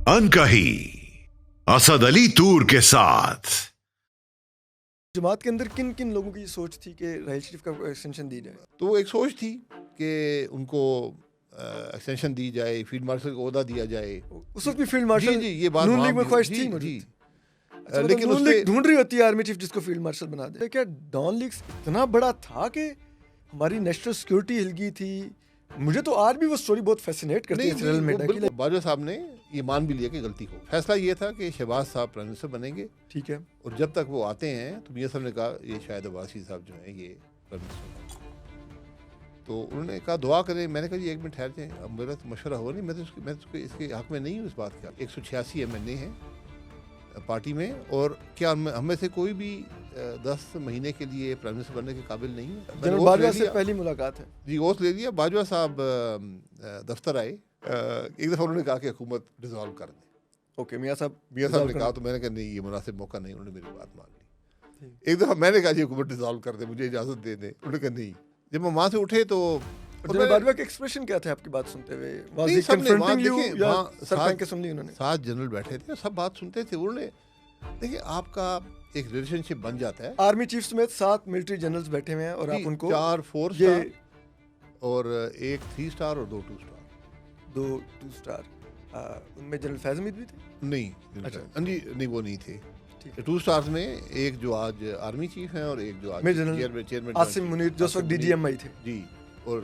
अनकही असद अली तूर के साथ। जमात के अंदर किन किन लोगों की ये सोच थी कि राहिल शरीफ का एक्सटेंशन दी जाए? तो एक सोच थी कि उनको एक्सटेंशन दी जाए, फील्ड मार्शल का ओहदा दिया जाए। उस वक्त भी फील्ड मार्शल जी ये बात नून लीग में वहाँ ख्वाहिश जी, थी जी अच्छा, लेकिन नून उससे लीग ढूंढ रही होती है आर्मी चीफ जिसको फील्ड मार्शल बना दे। क्या डॉन लीग इतना बड़ा था कि हमारी नेशनल सिक्योरिटी हिल गई थी? मुझे तो आज भी वो स्टोरी बहुत फैसिनेट करती है सीरियल मेडा की। बाजवा साहब ने ये मान भी लिया कि गलती हो। फैसला ये था कि शहबाज साहब प्राइम मिनिस्टर बनेंगे, ठीक है, और जब तक वो आते हैं तो मियां साहब ने कहा ये शायद अब्बासी साहब जो हैं ये प्राइम मिनिस्टर होंगे। तो उन्होंने कहा दुआ करें। मैंने कहा जी एक मिनट ठहर जाएं, अब मेरा तो मशवरा हो नहीं, मैं तो इसके हक में नहीं हूँ। इस बात का 186 MNA हैं पार्टी में, और क्या हम में से कोई भी 10 महीने के लिए प्राइम मिनिस्टर बनने के काबिल नहीं है। जनरल बाजवा से पहली मुलाकात है जी, ओथ ले लिया। बाजवा साहब दफ्तर आए, एक दफ़ा उन्होंने कहा कि हुकूमत डिसॉल्व कर दें। ओके, मियां साहब ने कहा, तो मैंने कहा नहीं ये मुनासिब मौका नहीं। उन्होंने मेरी बात मान ली। एक दफ़ा मैंने कहा जी हुकूमत डिसॉल्व कर दे, मुझे इजाज़त दे दें। उन्होंने कहा नहीं। जब हम वहाँ से उठे तो जनरल बाजवा के एक्सप्रेशन क्या थे आपकी बात सुनते हुए? Was he confronting you या सर फेंक के सुन ली उन्होंने? 7 जनरल बैठे थे, सब बात सुनते थे। उन्होंने देखिए आपका एक रिलेशनशिप बन जाता है। आर्मी चीफ समेत 7 मिलिट्री जनरल्स बैठे हुए हैं और आप उनको 4 4 स्टार और 1 3 स्टार और 2 2 स्टार। 2 2 स्टार। उनमें जनरल फैज़ हमीद भी थे? नहीं अच्छा, नहीं वो नहीं थे। ठीक है। 2 स्टार्स में एक जो आज आर्मी चीफ हैं और एक जो आज चेयरमैन आसिम मुनीर जो उस वक्त DGMI थे जी, और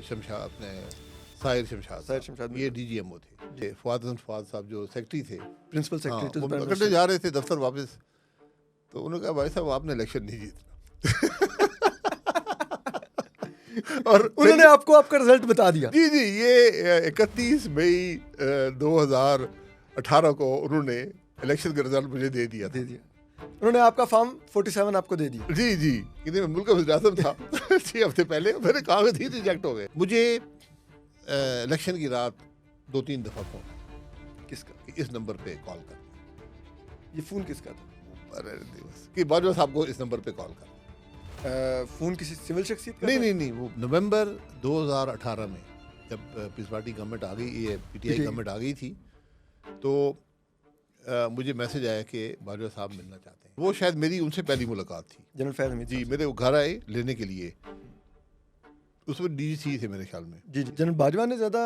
शमशाद अपने साहिर शमशाद ये DGMO थे। फवाद साहब जो सेक्रेटरी थे, प्रिंसिपल सेक्रेटरी, वो इकट्ठे जा रहे थे दफ्तर वापस। तो उन्होंने कहा भाई साहब आपने इलेक्शन नहीं जीतना। और उन्होंने आपको आपका रिजल्ट बता दिया। जी ये 31 मई 2018 को उन्होंने इलेक्शन का रिजल्ट मुझे दे दिया। उन्होंने आपका फॉर्म 47 आपको दे दिया। जी क्योंकि मैं मुल्क का वज़ीर आज़म था 6 हफ्ते पहले, मेरे कागज ही रिजेक्ट हो गए। मुझे इलेक्शन की रात 2-3 दफ़ा फोन किसका? इस नंबर पे कॉल कर। ये फोन किसका था? अरे कि बाजवा साहब को इस नंबर पे कॉल कर। फोन किसी सिविल शख्सियत का? नहीं वो नवंबर 2018 में जब पीस पार्टी गवर्नमेंट आ गई, ये PTI गवर्नमेंट आ गई थी, तो मुझे मैसेज आया कि बाजवा साहब मिलना चाहते हैं। वो शायद मेरी उनसे पहली मुलाकात थी। जनरल फैज़ हमीद जी, मेरे घर आए लेने के लिए। उसमें DGC थे मेरे ख्याल में। जी जनरल बाजवा ने ज़्यादा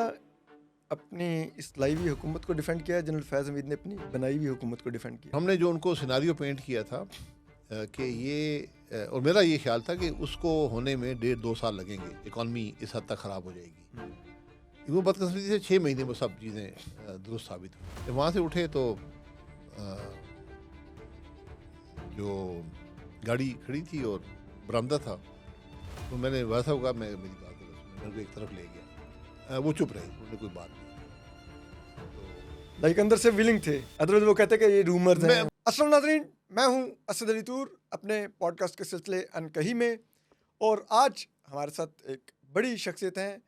अपनी इस्लाही हुई हुकूमत को डिफेंड किया है, जनरल फैज़ हमीद ने अपनी बनाई हुई हुकूमत को डिफेंड किया। हमने जो उनको सिनारियो पेंट किया था कि ये, और मेरा ये ख्याल था कि उसको होने में 1.5-2 साल लगेंगे, इकॉनमी इस हद तक ख़राब हो जाएगी। वो बदकिस्मती से 6 महीने में सब चीज़ें दुरुस्त साबित हुई। जब वहाँ से उठे तो जो गाड़ी खड़ी थी और बरामदा था, तो मैंने वैसा होगा, मेरी बात मेरे को एक तरफ ले गया। वो चुप रहे, उन्होंने कोई बात नहीं। लाइक अंदर से विलिंग थे, अदरवाइज वो कहते कि ये रूमर्स हैं। अस्सलाम नाज़रीन, मैं हूं असद अली तूर अपने पॉडकास्ट के सिलसिले अनकही में, और आज हमारे साथ एक बड़ी शख्सियत हैं,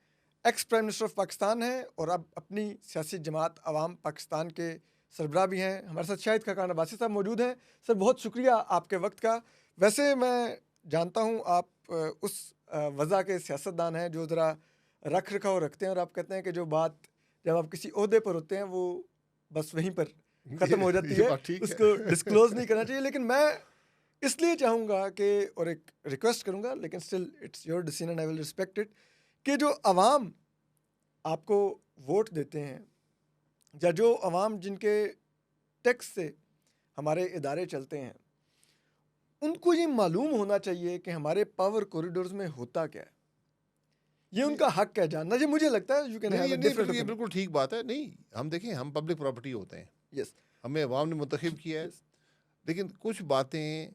ex prime minister of Pakistan हैं और अब अपनी सियासी जमात अवाम पाकिस्तान के सरबराह भी हैं। हमारे साथ शाहिद खाकान अब्बासी साहब मौजूद हैं। सर बहुत शुक्रिया आपके वक्त का। वैसे मैं जानता हूँ आप उस वज़ा के सियासतदान हैं जो ज़रा रख रखाव रखते हैं, और आप कहते हैं कि जो बात जब आप किसी ओहदे पर होते हैं वो बस वहीं पर ख़त्म हो जाती है, उसको डिस्क्लोज नहीं करना चाहिए। लेकिन मैं इसलिए चाहूँगा कि, और एक रिक्वेस्ट करूँगा, लेकिन still it's your decision, I will respect it, कि जो अवाम आपको वोट देते हैं या जो अवाम जिनके टैक्स से हमारे इदारे चलते हैं, उनको ये मालूम होना चाहिए कि हमारे पावर कॉरिडोर्स में होता क्या है। ये उनका हक है जानना। जी मुझे लगता है you can have a different, ये बिल्कुल ठीक बात है। नहीं, हम देखें, हम पब्लिक प्रॉपर्टी होते हैं। यस, हमें अवाम ने मुंतखब किया है। लेकिन कुछ बातें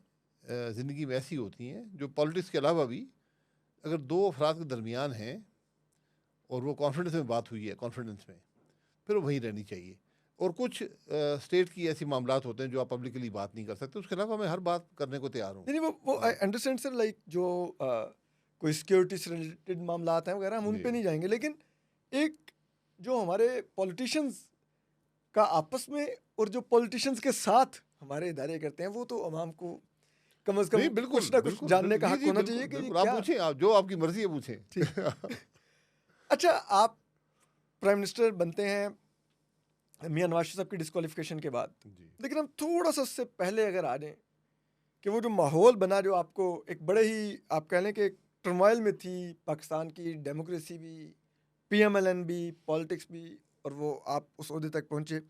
ज़िंदगी में ऐसी होती हैं जो पॉलिटिक्स के अलावा भी, अगर 2 अफराद के दरमियान हैं और वो कॉन्फिडेंस में बात हुई है, कॉन्फिडेंस में, फिर वो वहीं रहनी चाहिए। और कुछ स्टेट की ऐसी मामलात होते हैं जो आप पब्लिकली बात नहीं कर सकते, उसके अलावा मैं हर बात करने को तैयार हूँ। नहीं वो आई अंडरस्टैंड सर, लाइक जो कोई सिक्योरिटी से रिलेटेड मामलात हैं वगैरह, हम उन पे नहीं जाएंगे। लेकिन एक जो हमारे पॉलिटिशियंस का आपस में और जो पॉलिटिशियंस के साथ हमारे इदारे करते हैं, वो तो अवाम को कम से कम कुछ ना कुछ जानने का हक होना चाहिए कि आप पूछें, आप जो आपकी मर्जी है पूछें। अच्छा, आप प्राइम मिनिस्टर बनते हैं, मियां नवाज शरीफ साहब की डिस्क्वालिफिकेशन के बाद। जी लेकिन हम थोड़ा सा उससे पहले अगर आ जाएं कि वो जो माहौल बना जो आपको एक बड़े ही आप कह लें कि टर्मोइल में थी पाकिस्तान की डेमोक्रेसी भी, पीएमएलएन भी, पॉलिटिक्स भी, और वो आप उस ओहदे तक पहुंचे,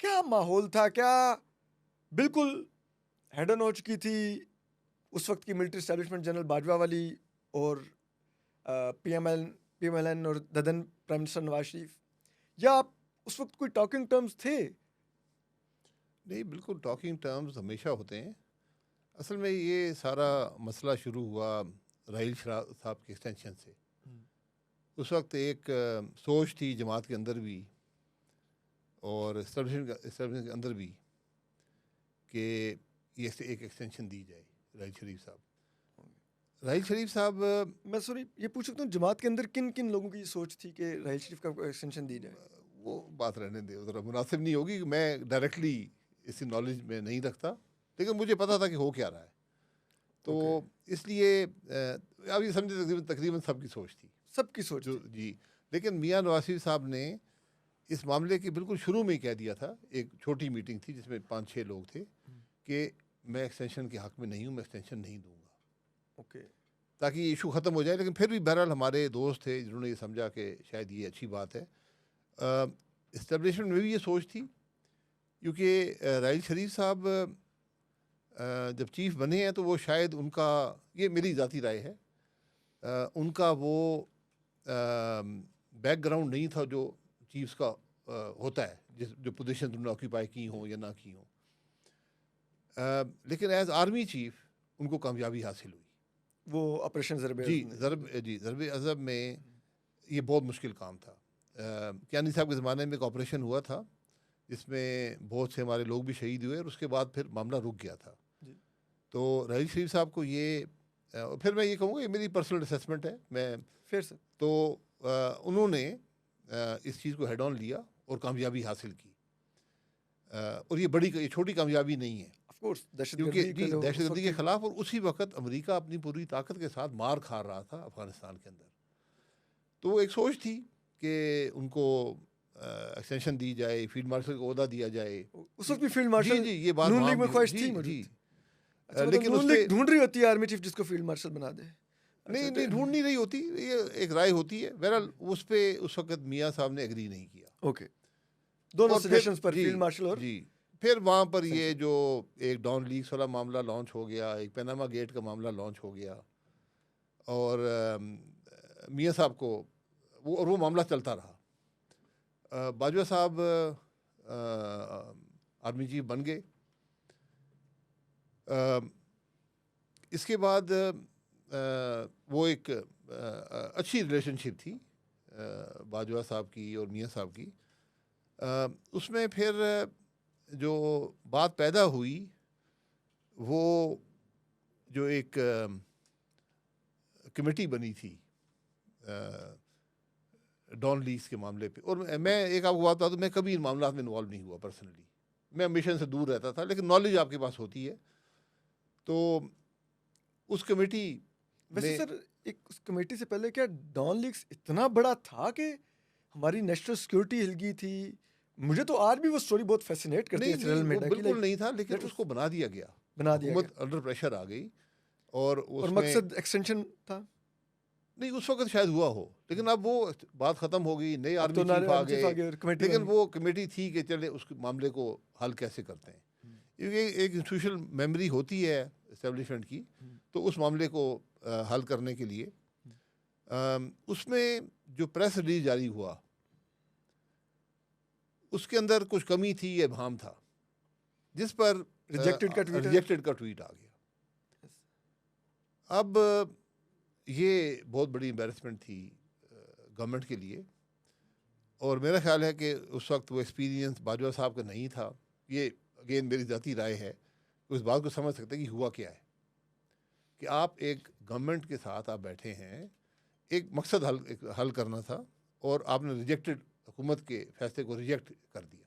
क्या माहौल था? क्या बिल्कुल हेड ऑन हो चुकी थी उस वक्त की मिलिट्री एस्टेब्लिशमेंट जनरल बाजवा वाली और पीएमएलएन और ददन प्राइम मिनिस्टर नवाज शरीफ, या आप उस वक्त कोई टॉकिंग टर्म्स थे? नहीं, बिल्कुल टॉकिंग टर्म्स हमेशा होते हैं। असल में ये सारा मसला शुरू हुआ राहील साहब के एक्सटेंशन से। उस वक्त एक सोच थी जमात के अंदर भी और एस्टेब्लिशमेंट के अंदर भी कि ये एक एक्सटेंशन दी जाए राहील शरीफ साहब। राहील शरीफ साहब, मैं सॉरी ये पूछ सकता हूँ, जमात के अंदर किन किन लोगों की ये सोच थी कि राहील शरीफ का एक्सटेंशन दी जाए? वो बात रहने दे, ज़रा मुनासिब नहीं होगी। मैं डायरेक्टली इसी नॉलेज में नहीं रखता, लेकिन मुझे पता था कि हो क्या रहा है। तो इसलिए अब ये समझे तकरीबन सबकी सोच थी, सबकी सोच जो थी। जी। लेकिन मियां नवाज शरीफ साहब ने इस मामले के बिल्कुल शुरू में ही कह दिया था, एक छोटी मीटिंग थी जिसमें 5-6 लोग थे, कि मैं एक्सटेंशन के हक़ में नहीं हूँ, मैं एक्सटेंशन नहीं दूंगा, ओके, ताकि ये इशू ख़त्म हो जाए। लेकिन फिर भी बहरहाल हमारे दोस्त थे जिन्होंने ये समझा कि शायद ये अच्छी बात है। इस्टेब्लिशमेंट में भी ये सोच थी, क्योंकि राहील शरीफ साहब जब चीफ बने हैं तो वो शायद उनका, ये मेरी ज़ाती राय है, उनका वो बैकग्राउंड नहीं था जो चीफ्स का होता है, जो पोजीशन उन्होंने ऑक्यूपाई की हो या ना की हो। लेकिन एज आर्मी चीफ उनको कामयाबी हासिल हुई। वो ऑपरेशन ज़रब ज़रब अज़ब में ये बहुत मुश्किल काम था। कियानी साहब के ज़माने में एक ऑपरेशन हुआ था जिसमें बहुत से हमारे लोग भी शहीद हुए और उसके बाद फिर मामला रुक गया था। तो राहील शरीफ साहब को ये, फिर मैं ये कहूँगा ये मेरी पर्सनल असेसमेंट है, मैं फिर से तो उन्होंने इस चीज़ को हेड ऑन लिया और कामयाबी हासिल की। और ये छोटी कामयाबी नहीं है, ऑफ कोर्स, क्योंकि जी दहशतगर्दी के ख़िलाफ़, और उसी वक्त अमेरिका अपनी पूरी ताकत के साथ मार खा रहा था अफ़गानिस्तान के अंदर। तो एक सोच थी कि उनको एक्सटेंशन दी जाए, फील्ड मार्शल का ओहदा दिया जाए। उस वक्त भी फील्ड मार्शल जी ये बात नून लीग में ख्वाहिश थी जी। अच्छा, लेकिन नून उसपे लीग ढूंढ रही होती है आर्मी चीफ जिसको फील्ड मार्शल बना दे। नहीं ढूंढ नहीं रही होती, ये एक राय होती है। बहरहाल उस पर उस वक्त मियाँ साहब ने एग्री नहीं किया। ओके, दोनों और फिर- सजेशंस पर जी, फील्ड मार्शल और जी फिर वहाँ पर ये जो एक डॉन लीग्स वाला मामला लॉन्च हो गया, एक पनामा गेट का मामला लॉन्च हो गया, और मियाँ साहब को वो मामला चलता रहा। बाजवा साहब आर्मी चीफ बन गए। इसके बाद वो एक अच्छी रिलेशनशिप थी बाजवा साहब की और मियाँ साहब की। उसमें फिर जो बात पैदा हुई वो जो एक कमेटी बनी थी डॉन लीग्स के मामले पे, और मैं एक आपको बात बता दूं, मैं कभी इन मामलों में इन्वॉल्व नहीं हुआ पर्सनली, मैं मिशन से दूर रहता था, लेकिन नॉलेज आपके पास होती है। तो उस कमेटी वैसे सर, एक उस कमेटी से पहले क्या डॉन लीग्स इतना बड़ा था कि हमारी नेशनल सिक्योरिटी हिल गई थी? मुझे तो आज भी वो स्टोरी बहुत फैसिनेट करती है। नहीं, वो बिल्कुल नहीं था, लेकिन उसको बना दिया गया, हुकूमत अंडर प्रेशर आ गई, और मकसद एक्सटेंशन था। नहीं, उस वक्त शायद हुआ हो, लेकिन अब वो बात खत्म हो गई, नए आर्मी चीफ आ गए, लेकिन वो कमेटी थी कि चले उस मामले को हल कैसे करते हैं, क्योंकि एक इंस्टीट्यूशनल मेमोरी होती है एस्टेब्लिशमेंट की। तो उस मामले को हल करने के लिए उसमें जो प्रेस रिलीज जारी हुआ उसके अंदर कुछ कमी थी, ये भाम था, जिस पर रिजेक्टेड का ट्वीट आ गया। अब ये बहुत बड़ी एम्बैरेसमेंट थी गवर्नमेंट के लिए, और मेरा ख्याल है कि उस वक्त वो एक्सपीरियंस बाजवा साहब का नहीं था। ये अगेन मेरी ज़ाती राय है, उस बात को समझ सकते हैं कि हुआ क्या है, कि आप एक गवर्नमेंट के साथ आप बैठे हैं, एक मकसद हल करना था, और आपने रिजेक्टेड, हुकूमत के फैसले को रिजेक्ट कर दिया।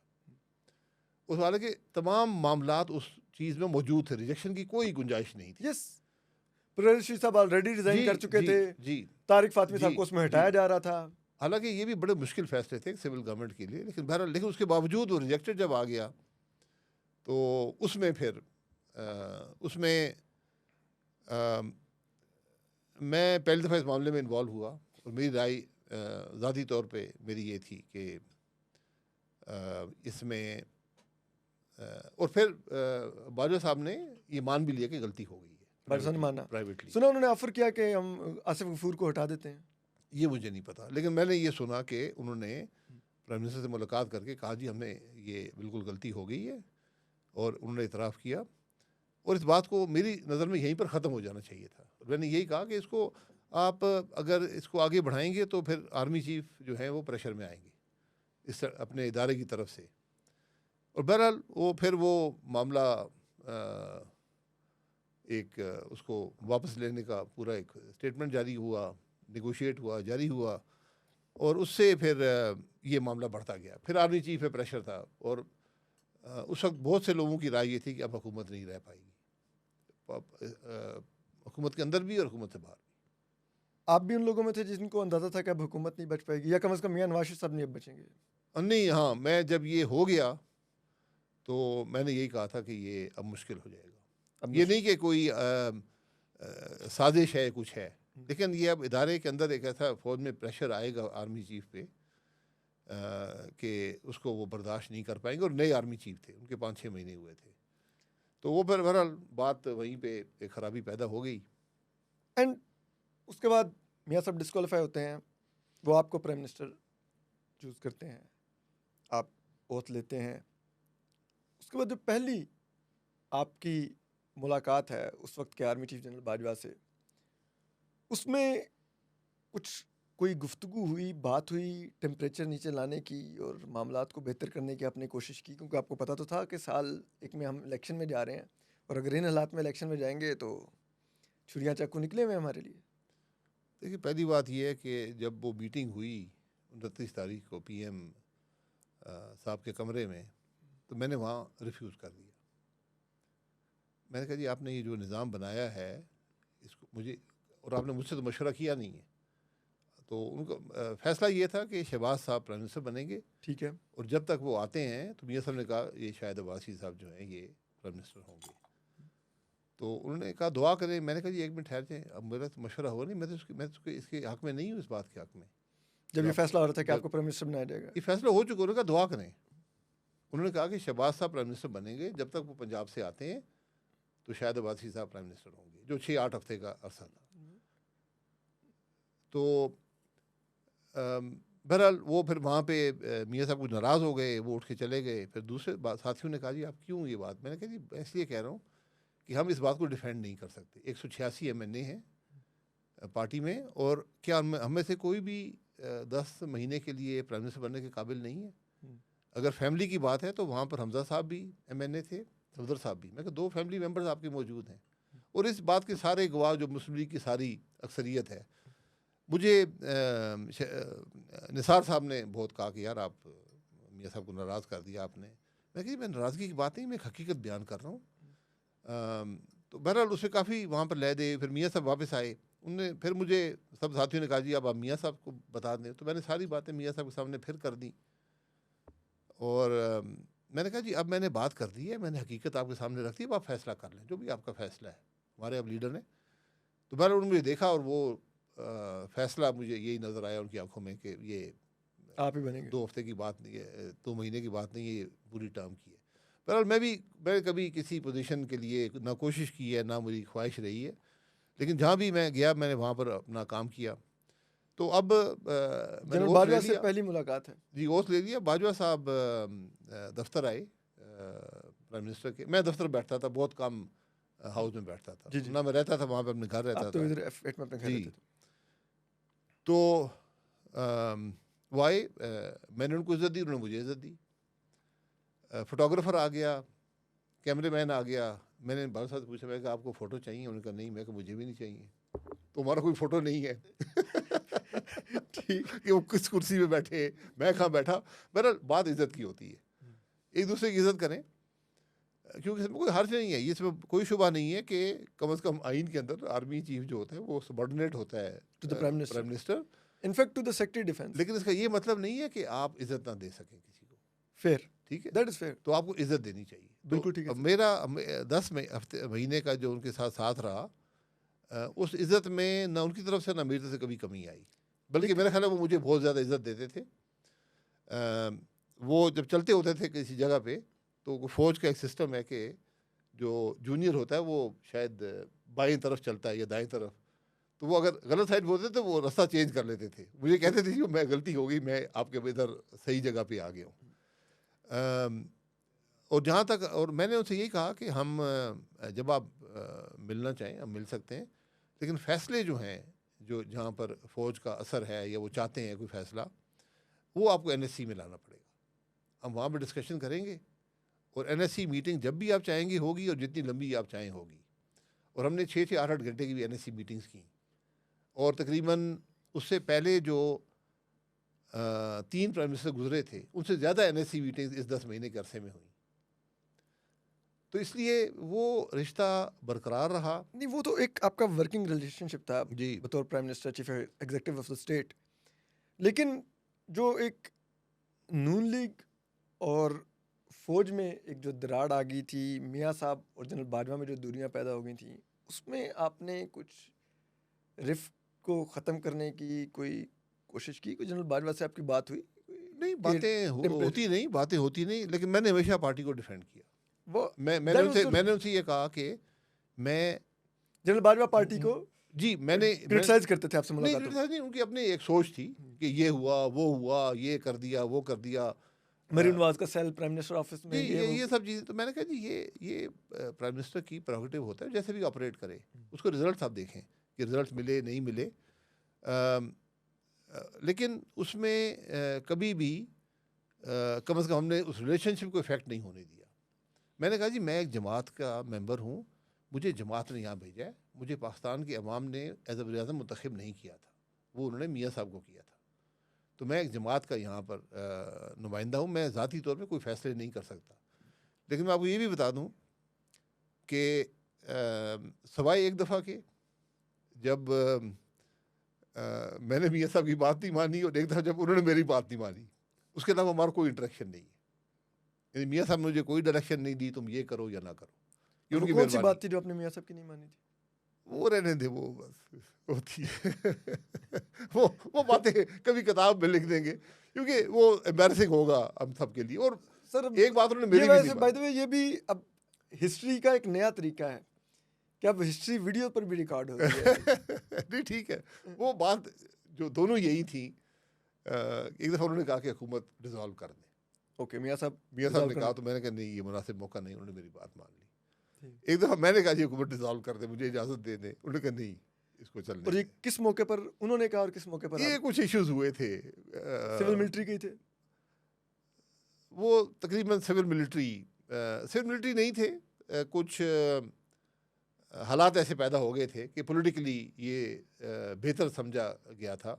उस वाले के तमाम मामलात उस चीज़ में मौजूद थे, रिजेक्शन की कोई गुंजाइश नहीं थी। यस, परवेज साहब ऑलरेडी रिजाइन कर चुके थे, जी, तारिक फातमी साहब को उसमें हटाया जा रहा था। हालांकि ये भी बड़े मुश्किल फैसले थे सिविल गवर्नमेंट के लिए, लेकिन बहरहाल लेकिन उसके बावजूद वो रिजेक्टेड जब आ गया तो उसमें फिर उसमें मैं पहली दफ़ा इस मामले में इन्वॉल्व हुआ और मेरी राय ज़ाती तौर पे मेरी ये थी कि इसमें और फिर बाजवा साहब ने ये मान भी लिया कि गलती हो गई है। बाजवा साहब ने माना, प्राइवेटली सुना उन्होंने ऑफर किया कि हम आसिफ गफूर को हटा देते हैं। ये मुझे नहीं पता, लेकिन मैंने ये सुना कि उन्होंने प्राइम मिनिस्टर से मुलाकात करके कहा जी हमने ये बिल्कुल गलती हो गई है, और उन्होंने इतराफ़ किया, और इस बात को मेरी नज़र में यहीं पर ख़त्म हो जाना चाहिए था। मैंने यही कहा कि इसको आप अगर इसको आगे बढ़ाएंगे तो फिर आर्मी चीफ जो है वो प्रेशर में आएंगे इस अपने इदारे की तरफ से। और बहरहाल वो फिर वो मामला एक उसको वापस लेने का पूरा एक स्टेटमेंट जारी हुआ, नेगोशिएट हुआ, जारी हुआ, और उससे फिर ये मामला बढ़ता गया। फिर आर्मी चीफ पे प्रेशर था, और उस वक्त बहुत से लोगों की राय ये थी कि अब हुकूमत नहीं रह पाएगी, हुकूमत के अंदर भी और हुकूमत से बाहर भी। आप भी उन लोगों में थे जिनको अंदाजा था कि अब हुकूमत नहीं बच पाएगी, या कम से कम मियां नवाज शरीफ साहब नहीं अब बचेंगे? नहीं, हाँ, मैं जब ये हो गया तो मैंने यही कहा था कि ये अब मुश्किल हो जाएगा। अब ये नहीं कि कोई साजिश है, कुछ है, लेकिन ये अब इदारे के अंदर एक ऐसा फौज में प्रेशर आएगा आर्मी चीफ पे कि उसको वो बर्दाश्त नहीं कर पाएंगे। और नए आर्मी चीफ थे, उनके 5-6 महीने हुए थे, तो वो फिर बहरहाल बात वहीं पे एक ख़राबी पैदा हो गई। एंड उसके बाद मियां साहब डिस्क्वालीफाई होते हैं, वो आपको प्राइम मिनिस्टर चूज़ करते हैं, आप ओथ लेते हैं। उसके बाद जो पहली आपकी मुलाकात है उस वक्त के आर्मी चीफ जनरल बाजवा से, उसमें कुछ कोई गुफ्तगू हुई, बात हुई टेम्परेचर नीचे लाने की और मामलात को बेहतर करने की आपने कोशिश की? क्योंकि आपको पता तो था कि साल एक में हम इलेक्शन में जा रहे हैं, और अगर इन हालात में इलेक्शन में जाएंगे तो छुरियाँ चाकू निकले हुए हमारे लिए। देखिए, पहली बात यह है कि जब वो मीटिंग हुई 29 तारीख को PM साहब के कमरे में, तो मैंने वहाँ रिफ्यूज़ कर दिया। मैंने कहा जी आपने ये जो निज़ाम बनाया है इसको मुझे, और आपने मुझसे तो मशवरा किया नहीं है, तो उनका फ़ैसला ये था कि शहबाज साहब प्राइम मिनिस्टर बनेंगे, ठीक है, और जब तक वो आते हैं तो मियां साहब ने कहा ये शायद अब्बासी साहब जो हैं ये प्राइम मिनिस्टर होंगे, तो उन्होंने कहा दुआ करें। मैंने कहा जी एक मिनट ठहर जाएं, अब मेरा तो मशवरा हो नहीं, मैं तो इसके हक़ में नहीं हूँ, इस बात के हक़ में। जब ये फैसला हो रहा था कि आपको प्राइम मिनिस्टर बनाया जाएगा, ये फैसला हो चुका, उन्होंने कहा दुआ करें। उन्होंने कहा कि शहबाज साहब प्राइम मिनिस्टर बनेंगे, जब तक वो पंजाब से आते हैं तो शायद अब्बासी साहब प्राइम मिनिस्टर होंगे, जो 6-8 हफ्ते का अरसा था। तो बहरहाल वो फिर वहाँ पे मियाँ साहब कुछ नाराज़ हो गए, वो उठ के चले गए। फिर दूसरे साथियों ने कहा जी आप क्यों ये बात? मैंने कहा जी इसलिए कह रहा हूँ कि हम इस बात को डिफेंड नहीं कर सकते। 186 MNA हैं पार्टी में, और क्या हम में से कोई भी 10 महीने के लिए प्राइम मिनिस्टर बनने के काबिल नहीं है। अगर फैमिली की बात है तो वहाँ पर हमजा साहब भी MNA थे, सफदर साहब भी। मैं कहा 2 फैमिली मेम्बर्स आपके मौजूद हैं, और इस बात के सारे गवाह जो मुस्लिम लीग की सारी अक्सरियत है। मुझे निसार साहब ने बहुत कहा कि यार आप मियाँ साहब को नाराज़ कर दिया आपने। मैं कही मैं नाराज़गी की बात नहीं, मैं एक हकीकत बयान कर रहा हूँ। तो बहरहाल उससे काफ़ी वहाँ पर लह दे। फिर मियाँ साहब वापस आए, उनने फिर मुझे सब साथियों ने कहा जी अब आप मियाँ साहब को बता दें, तो मैंने सारी बातें मियाँ साहब के सामने फिर कर दी, और मैंने कहा जी अब मैंने बात कर दी है, मैंने हकीकत आपके सामने रख दी, अब आप फैसला कर लें, जो भी आपका फ़ैसला है, हमारे अब लीडर ने। तो बहरहाल उन्होंने मुझे देखा, और वो फैसला मुझे यही नज़र आया उनकी आंखों में कि ये आप ही बनेंगे। 2 हफ्ते की बात नहीं है, 2 महीने की बात नहीं है, ये पूरी टर्म की है। बहरहाल मैं कभी किसी पोजीशन के लिए ना कोशिश की है, ना मेरी ख्वाहिश रही है, लेकिन जहाँ भी मैं गया मैंने वहाँ पर अपना काम किया। तो अब मैंने जनरल बाजवा से पहली मुलाकात है जी, ओथ ले लिया। बाजवा साहब दफ्तर आए प्राइम मिनिस्टर के। मैं दफ्तर बैठता था, बहुत कम हाउस में बैठता था, जी, जी। ना मैं रहता था वहाँ पर, अपने घर रहता आप तो था। इधर F8 में अपने घर जी। रहते थे। तो वो आए, मैंने उनको इज़्ज़त दी, उन्होंने मुझे इज़्ज़त दी। फोटोग्राफर आ गया, कैमरे मैन आ गया। मैंने बाबा साहब से पूछा, मैं कहा आपको फ़ोटो चाहिए? उन्होंने कहा नहीं। मैं कहा मुझे भी नहीं चाहिए, तो हमारा कोई फ़ोटो नहीं है। ठीक कि वो किस कुर्सी पे बैठे, मैं कहाँ बैठा। बहरहाल बात इज़्ज़त की होती है, एक दूसरे की इज़्ज़त करें, क्योंकि इसमें कोई हर्ज नहीं है, ये इसमें कोई शुबा नहीं है कि कम से कम आइन के अंदर आर्मी चीफ जो होता है वो सबॉर्डिनेट होता है To the Prime Minister. Prime minister, in fact to the secretary defence. लेकिन इसका ये मतलब नहीं है कि आप इज्जत ना दे सकें किसी को। फेयर, ठीक है, दैट इज फेयर। तो आपको इज्जत देनी चाहिए। बिल्कुल ठीक है अब सर। मेरा 10 महीने का जो उनके साथ साथ रहा, उस इज्जत में ना उनकी तरफ से ना मेरी तरफ से कभी कमी आई, बल्कि मेरा ख्याल है वो मुझे बहुत ज़्यादा इज्जत देते थे। वो जब चलते होते थे किसी जगह पे, तो फ़ौज का एक सिस्टम है कि जो जूनियर होता है वो शायद बाईं तरफ चलता है या दाईं तरफ, तो वो अगर गलत साइड बोलते तो वो रास्ता चेंज कर लेते थे। मुझे कहते थे कि मैं गलती हो गई, मैं आपके इधर सही जगह पे आ गया हूँ। और जहाँ तक, और मैंने उनसे यही कहा कि हम जब आप मिलना चाहें हम मिल सकते हैं, लेकिन फ़ैसले जो हैं, जो जहाँ पर फ़ौज का असर है या वो चाहते हैं कोई फ़ैसला, वो आपको NSC में लाना पड़ेगा। हम वहाँ पर डिस्कशन करेंगे और NSC मीटिंग जब भी आप चाहेंगे होगी और जितनी लंबी आप चाहें होगी। और हमने 6 से 8 घंटे की भी NSC मीटिंग्स की, और तकरीबन उससे पहले जो 3 प्राइम मिनिस्टर गुजरे थे उनसे ज़्यादा NSC मीटिंग्स इस 10 महीने के अरसे में हुई। तो इसलिए वो रिश्ता बरकरार रहा। नहीं, वो तो एक आपका वर्किंग रिलेशनशिप था जी, बतौर prime minister, chief executive of the state. लेकिन जो एक नून लीग और फौज में एक जो दरार आ गई थी, मियाँ साहब और जनरल बाजवा में जो दूरियां पैदा हो गई थी, उसमें आपने कुछ रिफ्ट को ख़त्म करने की कोई कोशिश की? कोई जनरल बाजवा से आपकी बात हुई? नहीं कि बातें होती नहीं, लेकिन मैंने हमेशा पार्टी को डिफेंड किया। वो मैंने that was the- मैंने उनसे ये कहा कि मैं जनरल बाजवा पार्टी को जी मैंने क्रिटिसाइज करते थे आपसे नहीं मुलाकातों में। क्रिटिसाइज नहीं, उनकी अपनी एक सोच थी कि ये हुआ वो हुआ, ये कर दिया वो कर दिया, मरीन वाज का सेल प्राइम मिनिस्टर ऑफिस में जी ये वो। ये सब चीज़ें। तो मैंने कहा जी ये प्राइम मिनिस्टर की प्रेरोगेटिव होता है, जैसे भी ऑपरेट करे, उसको रिजल्ट आप देखें कि रिजल्ट मिले नहीं मिले। लेकिन उसमें कभी भी कम से कम हमने उस रिलेशनशिप को इफेक्ट नहीं होने दिया। मैंने कहा जी मैं एक जमात का मेंबर हूँ, मुझे जमात ने यहाँ भेजा है, मुझे पाकिस्तान की अवाम ने एज वज़ीर-ए-आज़म मुंतखब नहीं किया था, वो उन्होंने मियाँ साहब को किया था। तो मैं एक जमात का यहाँ पर नुमाइंदा हूँ, मैं ज़ाती तौर पे कोई फ़ैसले नहीं कर सकता। लेकिन मैं आपको ये भी बता दूँ कि सवाए एक दफ़ा के जब मैंने मियाँ साहब की बात नहीं मानी और एक दफ़ा जब उन्होंने मेरी बात नहीं मानी, उसके अलावा हमारा कोई इंटरेक्शन नहीं है। यानी मियाँ साहब ने मुझे कोई डायरेक्शन नहीं दी तुम ये करो या ना करो, ये वो उनकी कौन सी मेहरबानी। बात थी जो आपने मियाँ साहब की नहीं मानी थी? वो रहने दे, वो बस होती है वो बातें कभी किताब में लिख देंगे, क्योंकि वो एम्बैरसिंग होगा हम सब के लिए। और सर एक बात उन्होंने ये मेरी भी वैसे नहीं बाय द मानी। वे ये भी अब हिस्ट्री का एक नया तरीका है कि अब हिस्ट्री वीडियो पर भी रिकॉर्ड हो रही है। नहीं ठीक है, वो बात जो दोनों यही थी। एक दफ़ा उन्होंने कहा कि हुकूमत डिसॉल्व कर दें, ओके, मियाँ साहब मियाँ साहब ने dissolve कहा, कर- तो मैंने कहा नहीं ये मुनासिब मौका नहीं, उन्होंने मेरी बात मान ली। एक दफ़ा मैंने कहा जी हुकूमत डिसॉल्व कर दे, मुझे इजाज़त दे दें, उन्होंने कहा नहीं इसको चलने और ये दें। किस मौके पर उन्होंने कहा और किस मौके पर ये कुछ इश्यूज हुए थे, सिविल मिलिट्री के ही थे? वो तकरीबन सिविल मिलिट्री नहीं थे, कुछ हालात ऐसे पैदा हो गए थे कि पॉलिटिकली ये बेहतर समझा गया था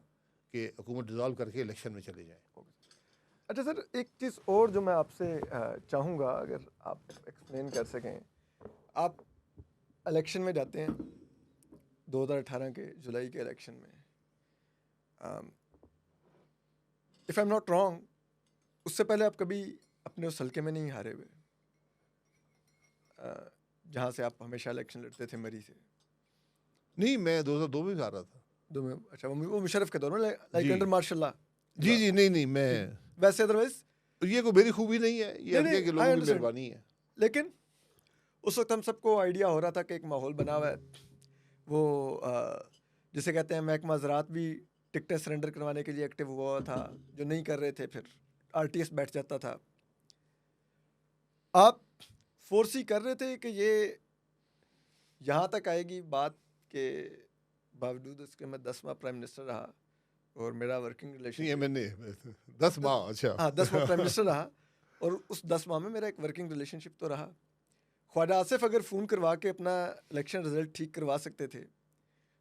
कि हुकूमत डिसॉल्व करके इलेक्शन में चले जाएं। अच्छा सर, एक चीज़ और जो मैं आपसे चाहूँगा अगर आप एक्सप्लेन कर सकें। आप इलेक्शन में जाते हैं 2018 के जुलाई के इलेक्शन में, if I am not wrong, उससे पहले आप कभी अपने उस हल्के में नहीं हारे हुए जहाँ से आप हमेशा इलेक्शन लड़ते थे मरी से। नहीं, मैं 2002 में भी हारा था। दो में, अच्छा, वो मुशर्रफ के दौर में, लाइक जी। Under martial law. जी नहीं मैं, वैसे अदरवाइज ये कोई मेरी खूबी नहीं है, ये नहीं, हल्के के I लोगों की understand. मेहरबानी है। लेकिन उस वक्त हम सबको आइडिया हो रहा था कि एक माहौल बना हुआ है, वो जिसे कहते हैं महकमा ज़राअत भी टिकटें सरेंडर करवाने के लिए एक्टिव हुआ था, जो नहीं कर रहे थे फिर RTS बैठ जाता था। आप फोर्सी कर रहे थे कि ये यहाँ तक आएगी बात के बावजूद इसके मैं 10वां प्राइम मिनिस्टर रहा और मेरा वर्किंग नहीं रिलेशन, मैंने 10 माह, अच्छा हाँ 10वां प्राइम मिनिस्टर रहा और उस 10 माह में मेरा एक वर्किंग रिलेशनशिप तो रहा। ख्वाजा आसिफ अगर फ़ोन करवा के अपना इलेक्शन रिजल्ट ठीक करवा सकते थे,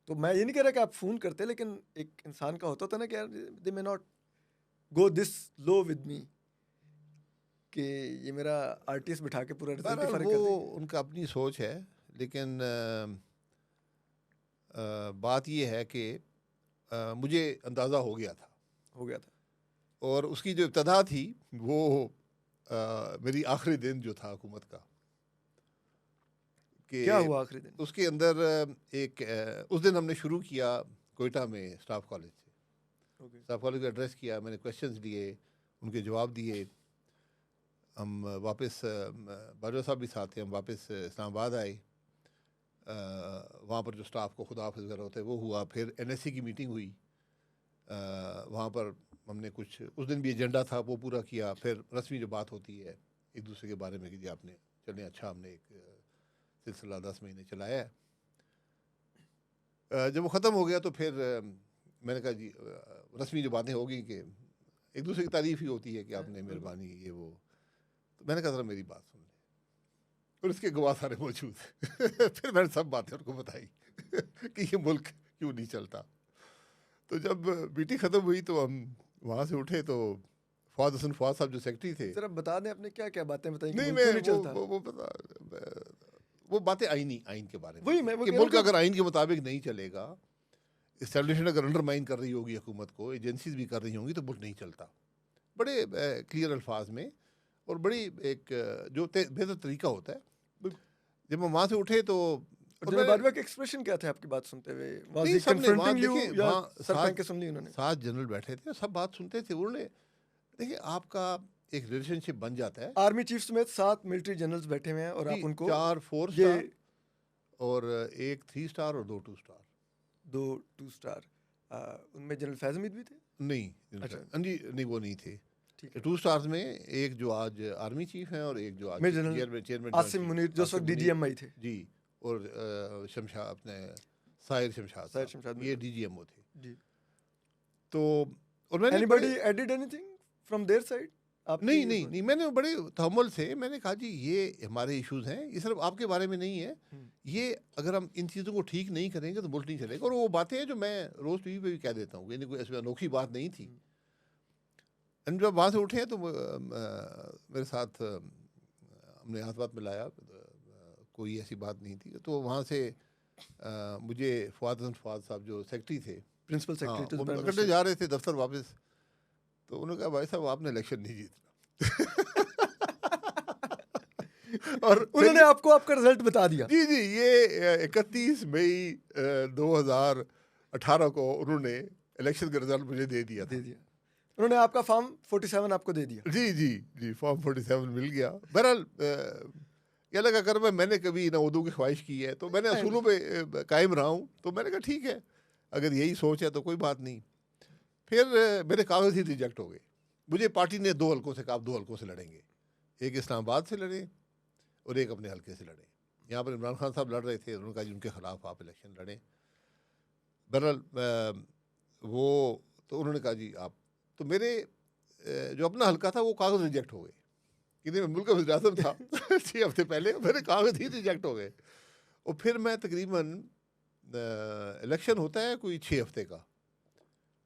तो मैं ये नहीं कह रहा कि आप फ़ोन करते, लेकिन एक इंसान का होता था ना कि यार they may not go this low with me, कि ये मेरा RTS बिठा के पूरा रिजल्ट ही बहरहाल फर्क वो कर दे। उनका अपनी सोच है, लेकिन बात ये है कि मुझे अंदाज़ा हो गया था। और उसकी जो इब्तदा थी वो मेरी आखिरी दिन जो था हुकूमत का, कि क्या हुआ आखिरी दिन? उसके अंदर उस दिन हमने शुरू किया कोयटा में स्टाफ कॉलेज से। स्टाफ कॉलेज को एड्रेस किया, मैंने क्वेश्चंस लिए, उनके जवाब दिए। हम वापस, बाजवा साहब भी साथ थे, हम वापस इस्लामाबाद आए। वहाँ पर जो स्टाफ को खुदा हाफिज़ वगैरह होते हैं वो हुआ। फिर NSC की मीटिंग हुई, वहाँ पर हमने कुछ, उस दिन भी एजेंडा था वो पूरा किया। फिर रस्मी जो बात होती है एक दूसरे के बारे में कि जी आपने चलें, अच्छा हमने एक सिलसिला 10 महीने चलाया है। जब वो ख़त्म हो गया तो फिर मैंने कहा जी रस्मी जो बातें हो गई कि एक दूसरे की तारीफ़ ही होती है कि आपने मेहरबानी ये वो। तो मैंने कहा ज़रा मेरी बात सुन ले, और इसके गवाह सारे मौजूद फिर मैंने सब बातें उनको बताई कि ये मुल्क क्यों नहीं चलता। तो जब मीटिंग ख़त्म हुई तो हम वहाँ से उठे तो फवाद हसन फवाद साहब जो सेक्रेटरी थे, जरा बता दें आपने क्या क्या बातें बताई? नहीं मैं वो बातें आइन के बारे में, वही मैं कि मुल्क अगर आइन के मुताबिक नहीं चलेगा, इस्टेब्लिशमेंट अगर अंडरमाइन कर रही होगी हुकूमत को, एजेंसीज भी कर रही होंगी, तो मुल्क नहीं चलता। बड़े क्लियर अल्फाज में और बड़ी एक जो बेहतर तरीका होता है। जब हम वहाँ से उठे तो बाजवा के एक्सप्रेशन क्या थे आपकी बात सुनते हुए? नहीं, सबने वहाँ देखे, वहाँ सुन ली उन्होंने? 7 जनरल बैठे थे, सब बात सुनते थे। उन्होंने देखिए आपका एक रिलेशनशिप बन जाता है। आर्मी चीफ समेत 7 मिलिट्री जनरल्स बैठे हुए हैं और आप उनको 4 4 स्टार और 1 3 स्टार और 2 2 स्टार। 2 2 स्टार। उनमें जनरल फैज़ हमीद भी थे? नहीं, अच्छा। नहीं वो नहीं थे। ठीक है। 2 स्टार्स में एक जो आज आर्मी चीफ हैं और एक जो आज चेयरमैन आसिम मुनीर जो उस वक्त DGMI थे जी, और शमशाद अपने साहिर शमशाद ये DGMO थे जी। तो और मैंने anybody added anything from there side? नहीं, मैंने बड़े तहम्मुल से मैंने कहा जी ये हमारे इश्यूज हैं, ये सिर्फ आपके बारे में नहीं है, ये अगर हम इन चीज़ों को ठीक नहीं करेंगे तो मुल्क नहीं चलेगा। और वो बातें हैं जो मैं रोज़ टीवी पे भी कह देता हूँ, यानी कोई ऐसी अनोखी बात नहीं थी। जब वहाँ से उठे तो मेरे साथ हमने हाथ बात मिलाया, कोई ऐसी बात नहीं थी। तो वहाँ से मुझे फवाद साहब जो सेक्रेटरी थे, प्रिंसिपल सेक्रेटरी, वो पकड़ने जा रहे थे दफ्तर वापस। तो उन्होंने कहा भाई साहब आपने इलेक्शन नहीं जीतना और उन्होंने आपको आपका रिजल्ट बता दिया? जी, ये 31 मई 2018 को उन्होंने इलेक्शन का रिजल्ट मुझे दे दिया। उन्होंने आपका फॉर्म 47 आपको दे दिया? जी, फॉर्म 47 मिल गया। बहरहाल ये लगा कर मैंने कभी ना उर्दू की ख्वाहिश की है, तो मैंने असूलों पे कायम रहा हूँ। तो मैंने कहा ठीक है, अगर यही सोच है तो कोई बात नहीं। फिर मेरे कागज़ ही रिजेक्ट हो गए। मुझे पार्टी ने 2 हलकों से कहा, आप 2 हलकों से लड़ेंगे, एक इस्लामाबाद से लड़े और एक अपने हलके से लड़े। यहाँ पर इमरान खान साहब लड़ रहे थे, उन्होंने कहा जी उनके ख़िलाफ़ आप इलेक्शन लड़ें। बहरहाल वो तो उन्होंने कहा जी आप, तो मेरे जो अपना हलका था वो कागज़ रिजेक्ट हो गए, कि मुल्क का वज़ीर-ए-आज़म था 6 हफ्ते पहले, मेरे कागज़ ही रिजेक्ट हो गए। और फिर मैं तकरीबन इलेक्शन होता है कोई 6 हफ्ते का,